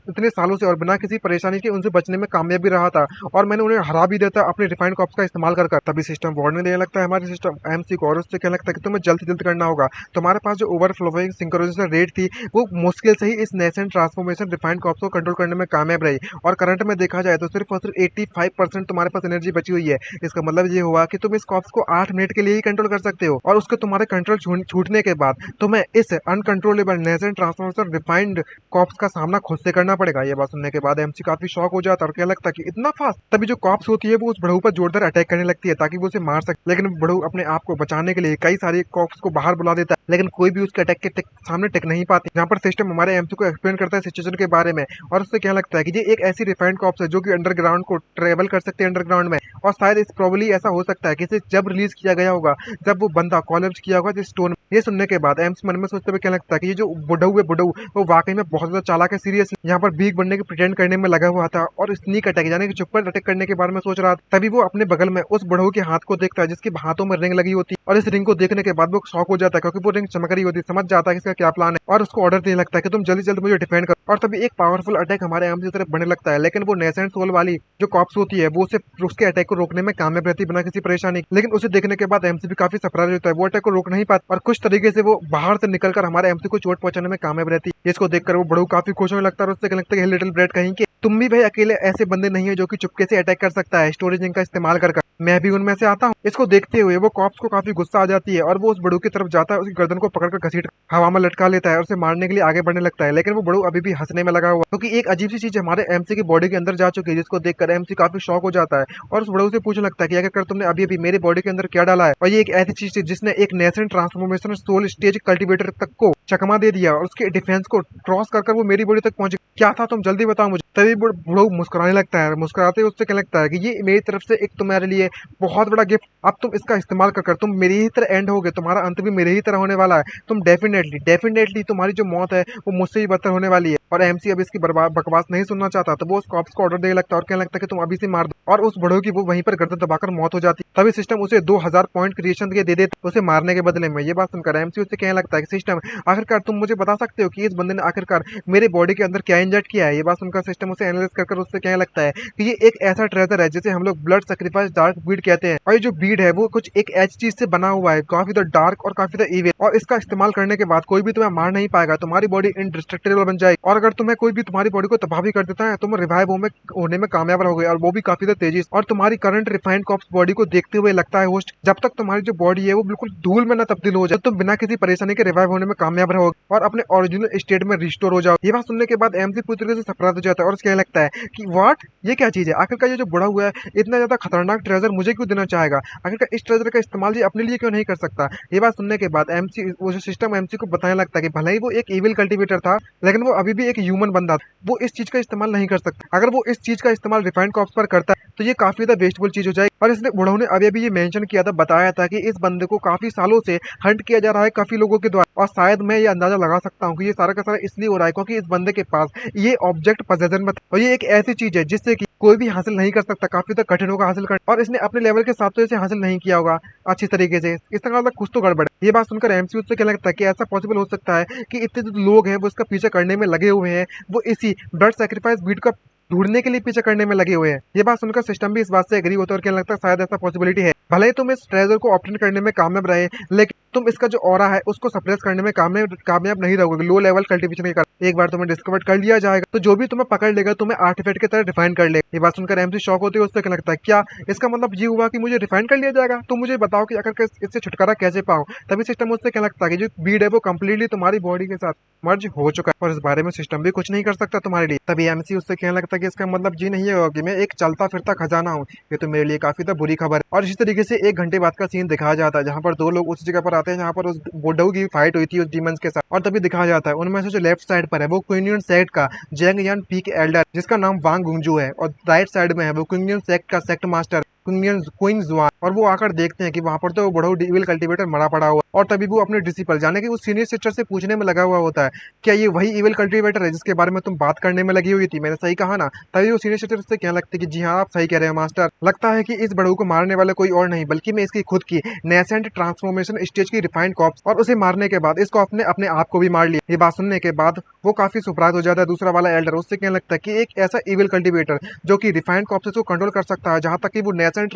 इतने सालों से और बिना किसी परेशानी के उनसे बचने में कामयाब भी रहा था और मैंने उन्हें हरा भी देता अपने रिफाइंड कॉप्स का इस्तेमाल कर। तभी सिस्टम वार्निंग देने लगता है हमारे सिस्टम एमसी को और उससे क्या लगता है कि तुम्हें जल्द से जल्द करना होगा। तुम्हारे पास जो ओवरफ्लोइंग सिंक्रोनाइजेशन रेट थी वो मुश्किल से ही इस नेसेंट ट्रांसफॉर्मेशन रिफाइंड कॉप्स को कंट्रोल करने में कामयाब रही और करंट में देखा जाए तो सिर्फ और सिर्फ 85% तुम्हारे पास एनर्जी बची हुई है। इसका मतलब ये हुआ कि तुम इस कॉप्स को 8 मिनट के लिए ही कंट्रोल कर सकते हो और उसके तुम्हारे कंट्रोल छूटने के बाद तुम्हें इस uncontrollable nascent transformation refined corpse का सामना खुद से करना पड़ेगा। ये बात सुनने के बाद एमसी काफी शॉक हो जाता है और क्या लगता है कि इतना फास्ट। तभी जो कॉप्स होती है वो उस बड़ऊ पर जोरदार अटैक करने लगती है ताकि वो उसे मार सके, लेकिन बड़ऊ अपने आप को बचाने के लिए कई सारी कॉप्स को बाहर बुला देता है, लेकिन कोई भी उसके अटैक के सामने टिक नहीं पाती। यहाँ पर सिस्टम हमारे एमसी को एक्सप्लेन करता है सिचुएशन के बारे में और उससे क्या लगता है कि ये एक ऐसी रिफाइंड कॉप्स है जो कि अंडरग्राउंड को ट्रेवल कर सकते हैं अंडरग्राउंड में, और शायद इस प्रॉब्ली ऐसा हो सकता है कि इसे जब रिलीज किया गया होगा जब वो बंदा कॉलेप्स किया होगा जिस स्टोन। ये सुनने के बाद एम्स मन में सोचते हुए क्या लगता है कि ये जो बुढ़ऊ है बुढ़ऊ वो वाकई में बहुत ज्यादा चालाक है, सीरियस यहाँ पर भीख बनने की प्रिटेंड करने में लगा हुआ था और स्नीक अटैक यानी कि छुपकर अटैक करने के बारे में सोच रहा था। तभी वो अपने बगल में उस बुढ़ऊ के हाथ को देखता है जिसके हाथों में रिंग लगी होती है और इस रिंग को देखने के बाद वो शॉक हो जाता है क्योंकि वो रिंग चमक रही होती है। समझ जाता है कि इसका क्या प्लान है और उसको ऑर्डर देने लगता है कि तुम जल्दी जल्दी मुझे डिफेंड करो। और तभी एक पावरफुल अटैक हमारे एम्स की तरफ बढ़ने लगता है, लेकिन वो नेसेंट सोल वाली जो कॉप्स होती है वो उसे उसके अटैक को रोकने में कामयाब रहती बिना किसी परेशानी। लेकिन उसे देखने के बाद एमसी भी काफी सरप्राइज होता है, वो अटैक को रोक नहीं पाता और कुछ तरीके से वो बाहर से निकलकर हमारे एमसी को चोट पहुंचाने में कामयाब रहती है। इसको देखकर वो बड़ू काफी खुश होने लगता है और उससे लगता है कि लिटिल ब्रेड कहीं के तुम भी भाई अकेले ऐसे बंदे नहीं है जो कि चुपके से अटैक कर सकता है स्टोरेज का इस्तेमाल कर, मैं भी उनमें से आता हूँ। इसको देखते हुए वो कॉप्स को काफी गुस्सा आ जाती है और वो उस बड़ू की तरफ जाता है, उसकी गर्दन को पकड़कर घसीट हवा में लटका लेता है और उसे मारने के लिए आगे बढ़ने लगता है। लेकिन वो बड़ू अभी भी हंसने में लगा हुआ क्योंकि एक अजीब सी चीज हमारे एमसी की बॉडी के अंदर जा चुकी है जिसको देखकर एमसी काफी शॉक हो जाता है और उस बड़ू से पूछने लगता है कि अगर तुमने अभी अभी मेरी बॉडी के अंदर क्या डाला है। और ये एक ऐसी चीज थी जिसने एक nascent transformation soul stage cultivator तक को चकमा दे दिया और उसके डिफेंस को क्रॉस कर वो मेरी बॉडी तक पहुंची। क्या था तुम जल्दी बताओ मुझे। तभी बड़ू मुस्कुराने लगता है, मुस्कुराते उससे क्या लगता है कि ये मेरी तरफ से एक तुम्हारे लिए बहुत बड़ा गिफ्ट, अब तुम इसका इस्तेमाल कर तुम मेरी ही तरह एंड होगे, तुम्हारा अंत भी मेरे ही तरह होने वाला है, तुम डेफिनेटली तुम्हारी जो मौत है वो मुझसे ही बदतर होने वाली है। और एमसी अब इसकी बकवास नहीं सुनना चाहता तो वो उस कॉप्स को ऑर्डर देने लगता है और कहने लगता है कि तुम अभी से मार दो और उस बड़ों की वो वहीं पर गर्दन दबाकर मौत हो जाती है। तभी सिस्टम उसे 2000 पॉइंट क्रिएशन के दे देते उसे मारने के बदले में। ये बात सुनकर एमसी उससे कहने लगता है कि सिस्टम आखिरकार तुम मुझे बता सकते हो कि इस बंदे ने आखिरकार मेरे बॉडी के अंदर क्या इंजेक्ट किया है। ये बात सुनकर सिस्टम उसे एनालाइज कर उससे कहने लगता है कि ये एक ऐसा ट्रेजर है जिसे हम लोग ब्लड सेक्रीफाइस डार्क बीड कहते हैं और ये जो बीड है वो कुछ एक ऐसी चीज से बना हुआ है काफी द डार्क और काफी द इविल, और इसका इस्तेमाल करने के बाद कोई भी तुम्हें मार नहीं पाएगा, तुम्हारी बॉडी इंडिस्ट्रक्टेबल बन जाएगी और अगर तुम्हें कोई भी तुम्हारी बॉडी को तबाह भी कर देता है तुम रिवाइव होने में कामयाब रहोगे और वो भी काफी द तेजी। और तुम्हारी करंट रिफाइंड कॉप्स बॉडी को देखते हुए लगता है होस्ट जब तक तुम्हारी जो बॉडी है वो बिल्कुल धूल में न तब्दील हो जाए तुम बिना किसी परेशानी के रिवाइव होने में कामयाब रहोगे और अपने ओरिजिनल स्टेट में रिस्टोर हो जाओ। ये बात सुनने के बाद एमसी पूरी तरीके से सरप्राइज हो जाता है और कहने लगता है कि व्हाट, ये क्या चीज है, आखिरकार ये जो बड़ा हुआ है इतना ज्यादा खतरनाक ट्रेजर मुझे क्यों देना चाहेगा, आखिरकार इस ट्रेजर का इस्तेमाल ये अपने लिए क्यों नहीं कर सकता। ये बात सुनने के बाद एमसी वो जो सिस्टम एमसी को बताने लगता है कि भले ही वो एक इविल कल्टीवेटर था लेकिन वो अभी भी एक ह्यूमन बंदा था, वो इस चीज का इस्तेमाल नहीं कर सकता। अगर वो इस चीज का इस्तेमाल रिफाइंड कॉप्स पर करता है तो ये काफी ज्यादा वेस्टेबल चीज हो जाएगी। और इसने बुढ़ऊ ने अभी अभी ये मेंशन किया था, बताया था कि इस बंदे को काफी सालों से हंट किया जा रहा है काफी लोगों के द्वारा और शायद मैं ये अंदाजा लगा सकता हूँ कि ये सारा का सारा इसलिए हो रहा है क्योंकि इस बंदे के पास ये ऑब्जेक्ट पोजेशन में था और ये एक ऐसी चीज है जिससे कि कोई भी हासिल नहीं कर सकता, काफी तक कठिन होगा हासिल करना और इसने अपने लेवल के साथ तो इसे हासिल नहीं किया होगा अच्छी तरीके से, इस तरह का कुछ तो गड़बड़ है। ये बात सुनकर एमसी उससे क्या लगता है कि ऐसा पॉसिबल हो सकता है कि इतने जो लोग हैं वो इसका पीछे करने में लगे हुए हैं, वो इसी ब्लड सैक्रिफाइस बीट का ढूंढने के लिए पीछे करने में लगे हुए हैं। ये बात सुनकर सिस्टम भी इस बात से एग्री होता है और क्या लगता है शायद ऐसा पॉसिबिलिटी है, भले ही तुम इस ट्रेजर को ऑप्टेन करने में कामयाब रहे लेकिन तुम इसका जो ऑरा है उसको सप्रेस करने में कामयाब नहीं रहोगे लो लेवल कल्टीवेशन के कारण। एक बार तुम्हें डिस्कवर कर लिया जाएगा तो जो भी तुम्हें पकड़ लेगा तुम्हें आर्टिफैक्ट की तरह डिफाइन कर लेगा। ये बात सुनकर एमसी शॉक होती है, उससे क्या लगता है क्या इसका मतलब ये हुआ कि मुझे डिफाइन कर लिया जाएगा, तो मुझे बताओ कि अगर इससे छुटकारा कैसे पाऊं। तभी सिस्टम उससे क्या लगता है कि जो बीड है वो कम्प्लीटली तुम्हारी बॉडी के साथ मर्ज हो चुका है और इस बारे में सिस्टम भी कुछ नहीं कर सकता तुम्हारे लिए। तभी एमसी उससे कहने लगता है कि इसका मतलब जी नहीं है कि मैं एक चलता फिरता खजाना हूँ, ये तो मेरे लिए काफी बुरी खबर है। और इसी तरीके से 1 घंटे बाद का सीन दिखाया जाता है जहाँ पर 2 लोग उस जगह पर आते हैं जहाँ पर उस बुड्ढऊ की फाइट हुई थी उस डीमंस के साथ और तभी दिखाया जाता है उनमें से जो लेफ्ट साइड पर है वो क्विनियन सेक्ट का जेंग यान पी के एल्डर जिसका नाम वांग गुंजू है और राइट साइड में है वो क्विनियन सेक्ट का सेक्ट मास्टर क्वीन जुआन। और वो आकर देखते हैं कि वहां पर तो बड़ा इविल कल्टीवेटर मरा पड़ा हुआ और तभी वो अपने डिसिपल जाने की उस सीनियर सिस्टर से पूछने में लगा हुआ होता है क्या ये वही इविल कल्टीवेटर है जिसके बारे में तुम बात करने में लगी हुई थी, मैंने सही कहा ना। तभी वो सीनियर सिस्टर से कहने लगती है कि जी हाँ आप सही कह रहे हैं मास्टर, लगता है कि इस बड़ऊ को मारने वाला कोई और नहीं बल्कि मैं इसकी खुद की नेसेंट ट्रांसफॉर्मेशन स्टेज की रिफाइंड कॉप्स, और उसे मारने के बाद इस कॉप ने अपने आप को भी मार लिया। ये बात सुनने के बाद वो काफी सरप्राइज हो जाता है दूसरा वाला एल्डर, उससे कहने लगता है कि एक ऐसा इविल कल्टीवेटर जो कि रिफाइंड कॉप्स को कंट्रोल कर सकता है जहां तक कि वो नेसेंट नेसेंट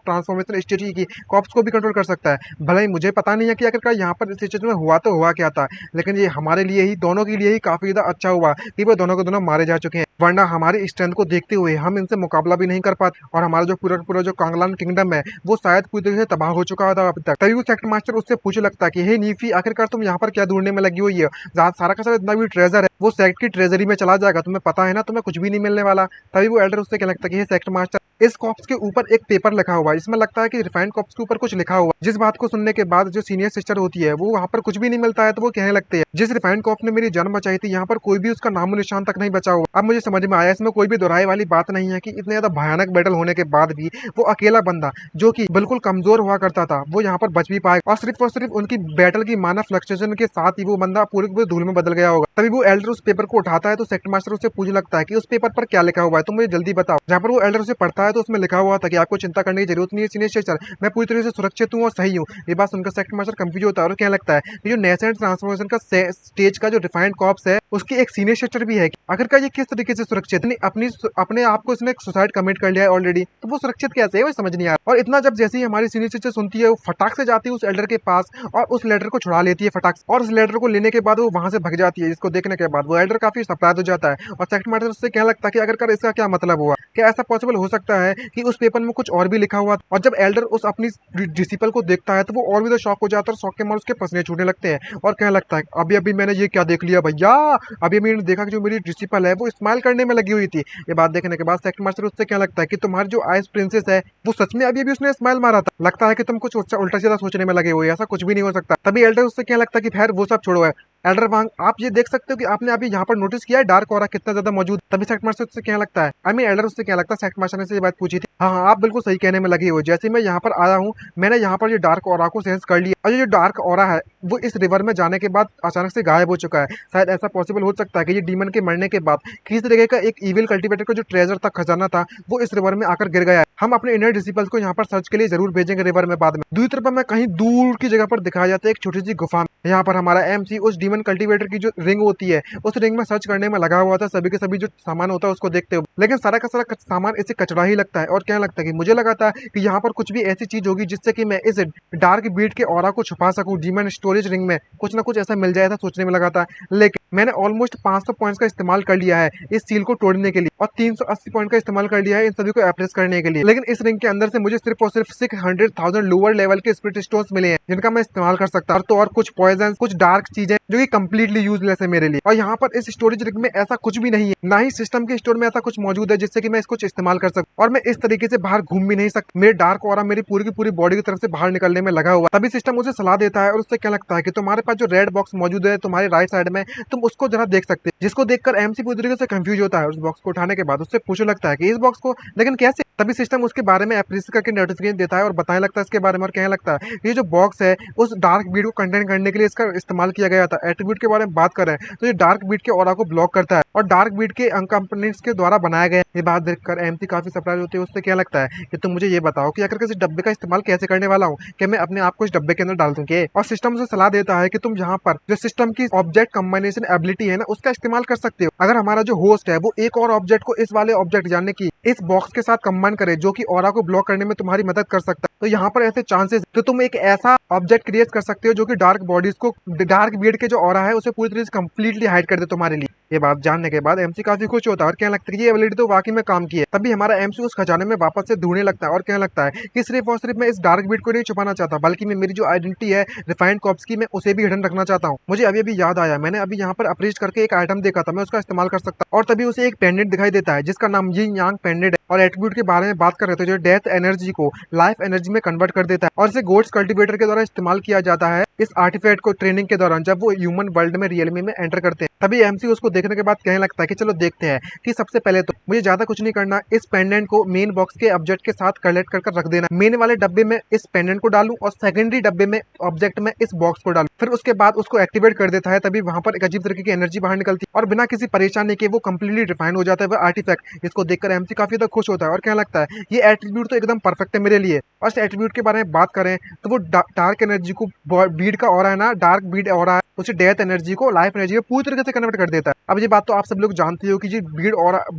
ट्रांसफॉर्मेशन स्टेज की कॉप्स को भी कंट्रोल कर सकता है। भले ही मुझे पता नहीं है कि आखिरकार यहाँ पर इस सिचुएशन में हुआ तो हुआ क्या था, लेकिन ये हमारे लिए ही, दोनों के लिए ही काफी ज्यादा अच्छा हुआ कि वो दोनों के दोनों मारे जा चुके हैं, वरना हमारी स्ट्रेंथ को देखते हुए हम इनसे मुकाबला भी नहीं कर पाते और हमारा जो पूरा जो कांगलान किंगडम है वो शायद पूरी तरह से तबाह हो चुका था अभी तक। तभी वो सेक्टर मास्टर उससे पूछने लगता है कि हे नीफी, आखिरकार तुम यहाँ पर क्या ढूंढने में लगी हुई है? सारा का सारा इतना भी ट्रेजर है वो सेक्ट की ट्रेजरी में चला जाएगा, तुम्हें पता है ना, तुम्हें कुछ भी नहीं मिलने वाला। तभी वो एल्डर उससे क्या लगता है कि हे सेक्टर मास्टर, इस कॉप्स के ऊपर एक पेपर लिखा हुआ है, इसमें लगता है कि रिफाइंड कॉप्स के ऊपर कुछ लिखा हुआ है। जिस बात को सुनने के बाद जो सीनियर सिस्टर होती है वो वहाँ पर कुछ भी नहीं मिलता है तो वो कहने लगते हैं, जिस रिफाइंड कॉप ने मेरी जान बचाई थी यहाँ पर कोई भी उसका नामो निशान तक नहीं बचा हुआ। अब मुझे समझ में आया इसमें कोई भी दोहराई वाली बात नहीं है कि इतने ज्यादा भयानक बैटल होने के बाद भी वो अकेला बंदा जो कि बिल्कुल कमजोर हुआ करता था वो यहाँ पर बच भी पाएगा, और सिर्फ उनकी बैटल की माना फ्लक्चुएशन के साथ ही वो बंदा पूरे पूरे धूल में बदल गया होगा। तभी वो एल्डर उस पेपर को उठाता है तो सेक्टर मास्टर उससे पूछने लगता है कि उस पेपर पर क्या लिखा हुआ है, तुम मुझे जल्दी बताओ। जहाँ पर वो एल्डर उसे पढ़ता है तो उसमें लिखा हुआ था कि आपको चिंता करने की जरूरत नहीं है सीनियर सिस्टर, मैं पूरी तरह से सुरक्षित हूँ और सही हूँ। ये बात सुनकर सेक्टर मास्टर कंफ्यूज होता है और क्या लगता है कि जो नेसेंट ट्रांसफॉर्मेशन का स्टेज का जो रिफाइंड कॉप्स है उसकी एक सीनियर सिस्टर भी है, आखिरकार ये किस तरीके से सुरक्षित, अपने आप को इसने सुसाइड कमिट कर लिया है ऑलरेडी, तो वो सुरक्षित कैसे है वो समझ नहीं आ रहा। और इतना जब जैसे ही हमारी सीनियर सिस्टर सुनती है वो फटाक से जाती है उस एल्डर के पास और उस लेटर को छुड़ा लेती है फटाक से, और उस लेटर को लेने के बाद वो वहां से भग जाती है। जिसको देखने के बाद वो एल्डर काफी सरप्राइज हो जाता है और सेक्टर मास्टर उससे क्या लगता है कि आखिरकार इसका क्या मतलब हुआ, क्या ऐसा पॉसिबल हो सकता है कि उस पेपर में कुछ और भी लिखा हुआ। और जब एल्डर उस अपनी डिसिपल को देखता है तो वो और भी तो शॉक हो जाता है, शॉक के मारे उसके पसीने छूटने लगते हैं और कहने लगता है अभी अभी मैंने ये क्या देख लिया भैया, अभी मैंने देखा कि जो मेरी डिसिपल है वो स्माइल करने में लगी हुई थी। ये बात देखने के बाद सेक्टर मास्टर उससे क्या लगता है कि तुम्हारी जो आइस प्रिंसेस है वो सच में अभी अभी उसने स्माइल मारा था, लगता है कि तुम कुछ उल्टा सीधा सोचने में लगे हुए, ऐसा कुछ भी नहीं हो सकता। तभी एल्डर उससे क्या लगता है कि खैर वो सब छोड़ो है, एल्डर वांग आप ये देख सकते हो कि आपने अभी यहाँ पर नोटिस किया है डार्क ऑरा कितना ज्यादा मौजूद। तभी सेक्टर मास्टर उससे क्या लगता है, आई मीन एल्डर उससे क्या लगता है, सेक्टर मास्टर ने से ये बात पूछी थी, हाँ आप बिल्कुल सही कहने में लगे हो, जैसे मैं यहाँ पर आया हूँ मैंने यहाँ पर ये डार्क ऑरा को सेंस कर लिया और ये जो डार्क ऑरा है वो इस रिवर में जाने के बाद अचानक से गायब हो चुका है। शायद ऐसा पॉसिबल हो सकता है कि ये डीमन के मरने के बाद किसी तरीके का एक इविल कल्टीवेटर का जो ट्रेजर था, खजाना था, वो इस रिवर में आकर गिर गया है। हम अपने इनर डिसिपल्स को यहाँ पर सर्च के लिए जरूर भेजेंगे रिवर में बाद में। दूसरी तरफ में कहीं दूर की जगह पर दिखाया जाता है एक छोटी सी गुफा में, यहाँ पर हमारा एमसी उस डीमन कल्टीवेटर की जो रिंग होती है उस रिंग में सर्च करने में लगा हुआ था, सभी के सभी जो सामान होता है उसको देखते हुए, लेकिन सारा का सारा सामान इसे कचरा ही लगता है। और क्या लगता है कि मुझे लगा था कि यहाँ पर कुछ भी ऐसी चीज होगी जिससे कि मैं इस डार्क बीट के ऑरा को छुपा सकूं, डीमन स्टोरेज रिंग में कुछ ना कुछ ऐसा मिल जाए था सोचने में लगा था, लेकिन मैंने ऑलमोस्ट 500 पॉइंट्स का इस्तेमाल कर लिया है इस सील को तोड़ने के लिए और 380 पॉइंट का इस्तेमाल कर लिया है इन सभी को एप्रेस करने के लिए, लेकिन इस रिंग के अंदर से मुझे सिर्फ और सिर्फ 600,000 लोअर लेवल के स्पिरिट स्टोन्स मिले हैं जिनका मैं इस्तेमाल कर सकता हूँ, तो और कुछ पॉइजन, कुछ डार्क चीजें जो कि कंप्लीटली यूजलेस है मेरे लिए। और यहाँ पर इस स्टोरेज रिंग में ऐसा कुछ भी नहीं है, ना ही सिस्टम के स्टोर में ऐसा कुछ मौजूद है जिससे कि मैं इसको इस्तेमाल कर सकूं, और मैं इस तरीके से बाहर घूम भी नहीं सकता, मेरे डार्क ऑरा मेरी पूरी की पूरी बॉडी की तरफ से बाहर निकलने में लगा हुआ। तभी सिस्टम उसे सलाह देता है और उससे क्या लगता है कि तुम्हारे पास जो रेड बॉक्स मौजूद है तुम्हारे राइट साइड में, तुम उसको जरा देख सकते हो, जिसको देखकर एमसी पूरी तरीके से कंफ्यूज होता है। उस बॉक्स को उठाने के बाद उससे पूछने लगता है कि इस बॉक्स को, लेकिन कैसे? तभी सिस्टम उसके बारे में एप्रिस करके नोटिफिकेशन देता है और बताने लगता है इसके बारे में, और कहने लगता है ये जो बॉक्स है उस डार्क बीट को कंटेन करने के लिए इसका इस्तेमाल किया गया था। एट्रीब्यूट के बारे में बात कर रहे हैं तो ये डार्क बीट के ऑरा को ब्लॉक करता है और डार्क बीट के कंपोनेंट्स के द्वारा बनाया गया। ये बात देखकर एमसी काफी सरप्राइज होते हैं, उससे क्या लगता है कि तुम मुझे ये बताओ कि आखिर इस डब्बे का इस्तेमाल कैसे करने वाला हूँ, कि मैं अपने आप को इस डब्बे के अंदर डाल दूं के? और सिस्टम उसे सलाह देता है कि तुम यहाँ पर जो सिस्टम की ऑब्जेक्ट कम्बिनेशन एबिलिटी है ना उसका इस्तेमाल कर सकते हो। अगर हमारा जो होस्ट है वो एक और ऑब्जेक्ट को इस वाले ऑब्जेक्ट यानी कि इस बॉक्स के साथ कंबाइन करे जो कि ऑरा को ब्लॉक करने में तुम्हारी मदद कर सकता है, तो यहाँ पर ऐसे चांसेस तो तुम एक ऐसा ऑब्जेक्ट क्रिएट कर सकते हो जो कि डार्क बॉडीज को, डार्क बीड के जो ऑरा है उसे पूरी तरह से कंप्लीटली हाइड कर दे तुम्हारे लिए। ये बात जानने के बाद एमसी काफी खुश होता है और कहने लगता है कि ये एबिलिटी तो वाकई में काम की है। तभी हमारा एमसी उस खजाने में वापस से ढूंढने लगता है और कहने लगता है कि सिर्फ और सिर्फ मैं इस डार्क बीट को नहीं छुपाना चाहता, बल्कि मैं मेरी जो आइडेंटिटी है रिफाइंड कॉप्स की, मैं उसे भी हिडन रखना चाहता हूँ। मुझे अभी अभी याद आया, मैंने अभी यहाँ पर अप्रेस्ट करके एक आइटम देखा था, मैं उसका इस्तेमाल कर सकता हूँ। और तभी उसे एक पेंडेंट दिखाई देता है जिसका नाम यिंग यांग पेंडेंट है और एट्रीब्यूट के बारे में बात कर रहे थे जो डेथ एनर्जी को लाइफ एनर्जी में कन्वर्ट कर देता है और इसे गोड्स कल्टीवेटर के द्वारा इस्तेमाल किया जाता है इस आर्टिफैक्ट को ट्रेनिंग के दौरान जब वो ह्यूमन वर्ल्ड में रियलमी में एंटर करते हैं। तभी एमसी उसको देखने के बाद कहने लगता है कि चलो देखते हैं कि सबसे पहले तो मुझे ज्यादा कुछ नहीं करना, इस पेंडेंट को मेन बॉक्स के ऑब्जेक्ट के साथ कलेक्ट कर रख देना, मेन वाले डब्बे में इस पेंडेंट को डालूं और सेकेंडरी डब्बे में ऑब्जेक्ट में इस बॉक्स को डालूं। फिर उसके बाद उसको एक्टिवेट कर देता है, तभी वहां पर एक अजीब तरीके की एनर्जी बाहर निकलती है और बिना किसी परेशानी के वो कंप्लीटली रिफाइन हो जाता है वह आर्टिफैक्ट। इसको देखकर एमसी काफी ज्यादा खुश होता है और कहने लगता है ये एट्रीब्यूट तो एकदम परफेक्ट है मेरे लिए। और इस एट्रीब्यूट के बारे में बात करें तो वो डार्क एनर्जी को बीड का ऑरा है ना, डार्क बीड ऑरा है, उसे डेथ एनर्जी को लाइफ एनर्जी में पूरी तरीके से कन्वर्ट कर देता है। अब ये बात तो आप सब लोग जानते हो कि जो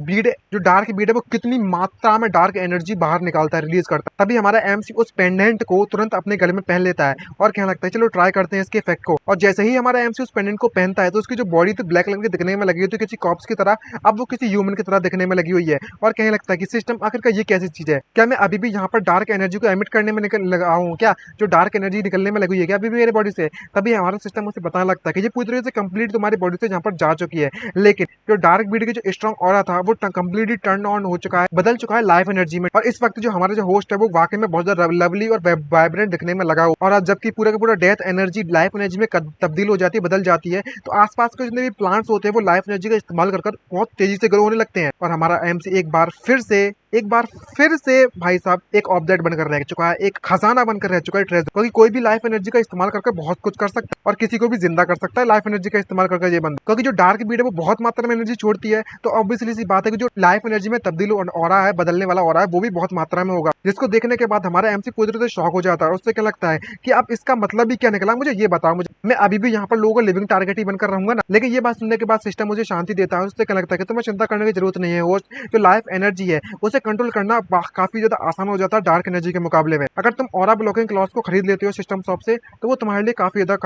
बीड जो डार्क बीड है वो कितनी मात्रा में डार्क एनर्जी बाहर निकालता है, रिलीज करता है। तभी हमारा एमसी उस पेंडेंट को तुरंत अपने गले में पहन लेता है और कहने लगता है चलो ट्राई करते हैं इसके इफेक्ट को। और जैसे ही हमारा एमसी उस पेंडेंट को पहनता है तो उसकी जो बॉडी तो ब्लैक कलर की दिखने में लगी हुई थी किसी कॉप्स की तरह, अब वो किसी ह्यूमन की तरह दिखने में लगी हुई है। और कहने लगता है कि सिस्टम आखिरकार ये कैसी चीज है, क्या मैं अभी भी यहाँ पर डार्क एनर्जी को एमिट करने में निकल लगा हूँ, क्या जो डार्क एनर्जी निकलने में लगी हुई है क्या अभी भी मेरे बॉडी से। तभी हमारा सिस्टम उसे बताने लगता है कि ये पूरी तरह से कंप्लीट तुम्हारी बॉडी से यहाँ पर जा चुकी है, लेकिन जो डार्क बीड की जो स्ट्रॉन्ग ऑरा था वो कंप्लीटली टर्न ऑन हो चुका है, बदल चुका है लाइफ एनर्जी में। और इस वक्त जो हमारा जो होस्ट है वो वाकई में बहुत ज्यादा लवली और वाइब्रेंट दिखने में लगा हो। और आज जबकि पूरा का पूरा डेथ एनर्जी लाइफ एनर्जी में तब्दील हो जाती है, बदल जाती है, तो आसपास के जितने भी प्लांट्स होते हैं वो लाइफ एनर्जी का इस्तेमाल कर बहुत तेजी से ग्रो होने लगते हैं। और हमारा एमसी एक बार फिर से भाई साहब एक ऑब्जेक्ट बनकर रह चुका है, एक खजाना बनकर रह चुका है ट्रेजर, क्योंकि कोई भी लाइफ एनर्जी का इस्तेमाल करके बहुत कुछ कर सकता है और किसी को भी जिंदा कर सकता है लाइफ एनर्जी का इस्तेमाल करके ये बंदा। क्योंकि जो डार्क बीड है वो बहुत मात्रा में एनर्जी छोड़ती है, तो ऑब्वियसली सी बात है कि जो लाइफ एनर्जी में तब्दील हो रहा है, बदलने वाला हो रहा है, वो भी बहुत मात्रा में होगा। जिसको देखने के बाद हमारा एमसी पूरी तरह से शॉक हो जाता है। उससे क्या लगता है कि अब इसका मतलब भी क्या निकला, मुझे ये बताओ, मुझे मैं अभी भी यहाँ पर लोगों को लिविंग टारगेट ही बनकर रहूंगा ना। लेकिन ये बात सुनने के बाद सिस्टम मुझे शांति देता है। उससे क्या लगता है कि तुम्हें चिंता करने की जरूरत नहीं है, वो जो लाइफ एनर्जी है उसे कंट्रोल करना काफी ज्यादा आसान हो जाता है डार्क एनर्जी के मुकाबले में। अगर तुम ऑरा ब्लॉकिंग क्लॉथ को खरीद लेते हो सिस्टम शॉप से तो वो तुम्हारे लिए काफी ज्यादा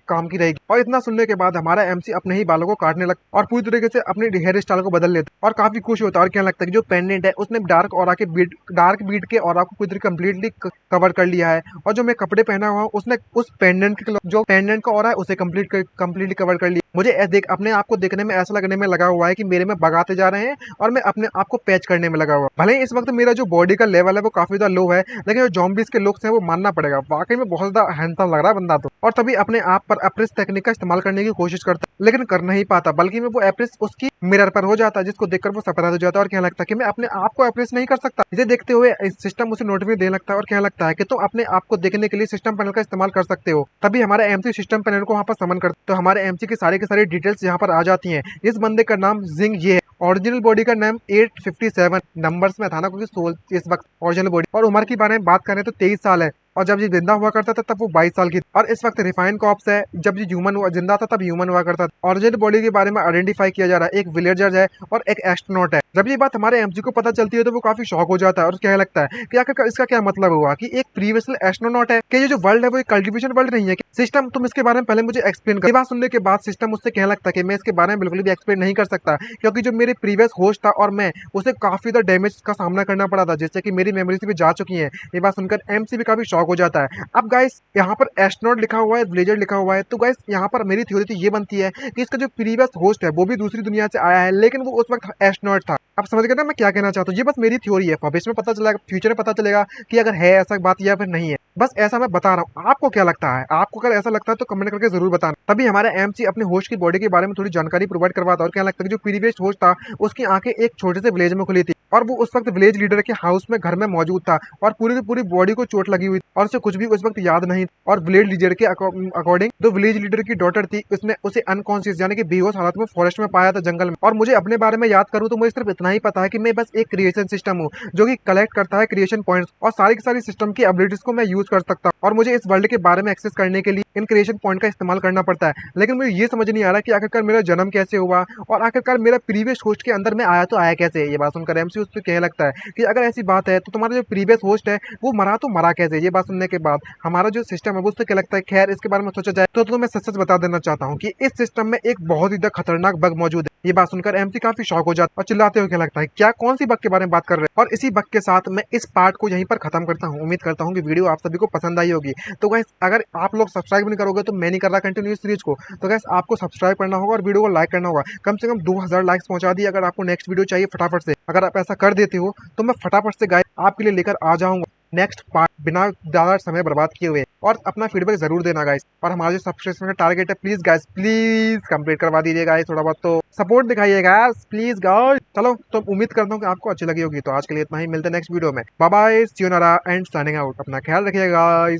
काम की रहेगी। और इतना सुनने के बाद हमारा एमसी अपने ही बालों को काटने लगता और पूरी तरीके से अपनी हेयर स्टाइल को बदल लेता और काफी खुश होता है। और क्या लगता है कि जो पेंडेंट है उसने डार्क बीट के ऑरा को पूरी तरह कंप्लीटली कवर कर लिया है। और जो मैं कपड़े पहना हुआ हूँ उसने उस पेंडेंट के जो पेंडेंट का ऑरा है उसे कंप्लीटली कवर कर लिया। मुझे अपने आप को देखने में ऐसा लगने में लगा हुआ है कि मेरे में बगाते जा रहे हैं और मैं अपने आप को पैच करने में लगा हुआ। भले ही इस वक्त मेरा जो बॉडी का लेवल है वो काफी ज्यादा लो है, लेकिन जो जॉम्बीज के लुक्स हैं वो मानना पड़ेगा, वाकई में बहुत ज्यादा हैंडसम लग रहा है बंदा तो। और तभी अपने आप पर एप्रेस टेक्निक का इस्तेमाल करने की कोशिश करता है, लेकिन कर नहीं पाता, बल्कि में वो एप्रेस उसकी मिरर पर हो जाता है, जिसको देखकर वो सरप्राइज हो जाता है और कहने लगता है कि मैं अपने आप को एप्रेस नहीं कर सकता। इसे देखते हुए सिस्टम उसे नोटिफिकेशन देने लगता है और कहने लगता है कि तुम अपने आप को देखने के लिए सिस्टम पैनल का इस्तेमाल कर सकते हो। तभी हमारा एमसी सिस्टम पैनल को वहाँ पर समन करता है, तो हमारे एमसी की सारी डिटेल्स यहाँ पर आ जाती है। इस बंदे का नाम जिंग ये है, ओरिजिनल बॉडी का नाम 857 नंबर्स में था ना, क्योंकि इस वक्त ओरिजिनल बॉडी और उम्र की बारे में बात करें तो 23 साल है। और जब ये जिंदा हुआ करता था तब वो 22 साल की थी। और इस वक्त रिफाइन कॉप्स है, जब ये ह्यूमन हुआ जिंदा था तब ह्यूमन हुआ करता था। ओरिजिनल बॉडी के बारे में आइडेंटिफाई किया जा रहा है, एक विलेजर है और एक एस्ट्रोनॉट है। जब ये बात हमारे एमजी को पता चलती है तो वो काफी शॉक हो जाता है और कहने लगता है कि आखिर इसका क्या मतलब हुआ कि एक प्रीवियस एस्ट्रोनॉट है, कि ये जो वर्ल्ड है वो एक कल्टिवेशन वर्ल्ड नहीं है। सिस्टम तुम इसके बारे में पहले मुझे एक्सप्लेन कर। ये बात सुनने के बाद सिस्टम मुझसे कहने लगता है कि मैं इसके बारे में बिल्कुल भी एक्सप्लेन नहीं कर सकता, क्योंकि जो मेरे प्रीवियस होस्ट था और मैं उसे काफी ज्यादा डैमेज का सामना करना पड़ा था, जिससे कि मेरी मेमोरीज भी जा चुकी है। ये बात सुनकर एमसी भी काफी शॉक हो जाता है। अब गाइस यहाँ पर एस्ट्रोनॉट लिखा हुआ है, विलेजर लिखा हुआ है, तो गाइस यहाँ पर मेरी थ्योरी तो ये बनती है कि इसका जो प्रीवियस होस्ट है वो भी दूसरी दुनिया से आया है, लेकिन वो उस वक्त एस्ट्रोनॉट था। अब समझ गए ना मैं क्या कहना चाहता हूँ। ये बस मेरी थ्योरी है, भविष्य में पता चलेगा, फ्यूचर में पता चलेगा कि अगर है ऐसा बात या फिर नहीं है। बस ऐसा मैं बता रहा हूँ, आपको क्या लगता है? आपको अगर ऐसा लगता है तो कमेंट करके जरूर बताना। तभी हमारा एमसी अपने होस्ट की बॉडी के बारे में थोड़ी जानकारी प्रोवाइड करवाता है और क्या लगता है कि जो प्रीवियस होस्ट था उसकी आंखें एक छोटे से विलेज में खुली थी और वो उस वक्त विलेज लीडर के हाउस में घर में मौजूद था और पूरी की पूरी बॉडी को चोट लगी हुई और उसे कुछ भी उस वक्त याद नहीं। और विलेज लीडर के अकॉर्डिंग जो विलेज लीडर की डॉटर थी उसने उसे अनकॉन्शियस यानी कि बेहोश हालत में फॉरेस्ट में पाया था, जंगल में। और मुझे अपने बारे में याद करूँ तो मुझे सिर्फ इतना ही पता है कि मैं बस एक क्रिएशन सिस्टम हूँ जो कि कलेक्ट करता है क्रिएशन पॉइंट्स और सारी की सारी सिस्टम की एबिलिटीज को मैं यूज कर सकता हूँ। और मुझे इस वर्ल्ड के बारे में एक्सेस करने के लिए इन क्रिएशन पॉइंट का इस्तेमाल करना पड़ता है। लेकिन मुझे ये समझ नहीं आ रहा कि आखिरकार मेरा जन्म कैसे हुआ और आखिरकार मेरा प्रीवियस होस्ट के अंदर में आया तो आया कैसे। ये बात सुनकर एमसी उससे कहने लगता है कि अगर ऐसी बात है तो तुम्हारा जो प्रीवियस होस्ट है वो मरा तो मरा कैसे। ये बात सुनने के बाद हमारा जो सिस्टम है वो उससे क्या लगता है, खैर इसके बारे में सोचा जाए तो मैं सच बता देना चाहता हूँ कि इस सिस्टम में एक बहुत ही खतरनाक बग मौजूद है। ये बात सुनकर एमसी काफी शॉक हो जाता है और चिल्लाते हुए क्या लगता है, क्या कौन सी बग के बारे में बात कर रहे हैं। और इसी बग के साथ मैं इस पार्ट को यहीं पर खत्म करता हूँ। उम्मीद करता हूँ कि वीडियो आप सभी को पसंद आई होगी। तो गाइस अगर आप लोग सब्सक्राइब नहीं करोगे तो मैं नहीं कर रहा कंटिन्यू सीरीज को, तो गाइस आपको सब्सक्राइब करना होगा और वीडियो को लाइक करना होगा। कम से कम 2000 लाइक्स पहुंचा दिए अगर आपको नेक्स्ट वीडियो चाहिए फटाफट से। अगर आप ऐसा कर देते हो तो मैं फटाफट से गाइस आपके लिए लेकर आ जाऊंगा नेक्स्ट पार्ट बिना ज्यादा समय बर्बाद किए हुए। और अपना फीडबैक जरूर देना गाइस। और हमारा जो सब्सक्रिप्शन का टारगेट है प्लीज गाइस प्लीज कंप्लीट करवा दीजिए गाइस, थोड़ा बहुत तो सपोर्ट दिखाइएगा प्लीज गाइस। चलो तो उम्मीद करता हूँ कि आपको अच्छी लगी होगी। तो आज के लिए इतना ही, मिलते हैं नेक्स्ट वीडियो में। बाय बाय, सी यू नारा एंड साइनिंग आउट। अपना ख्याल रखिएगा गाइस।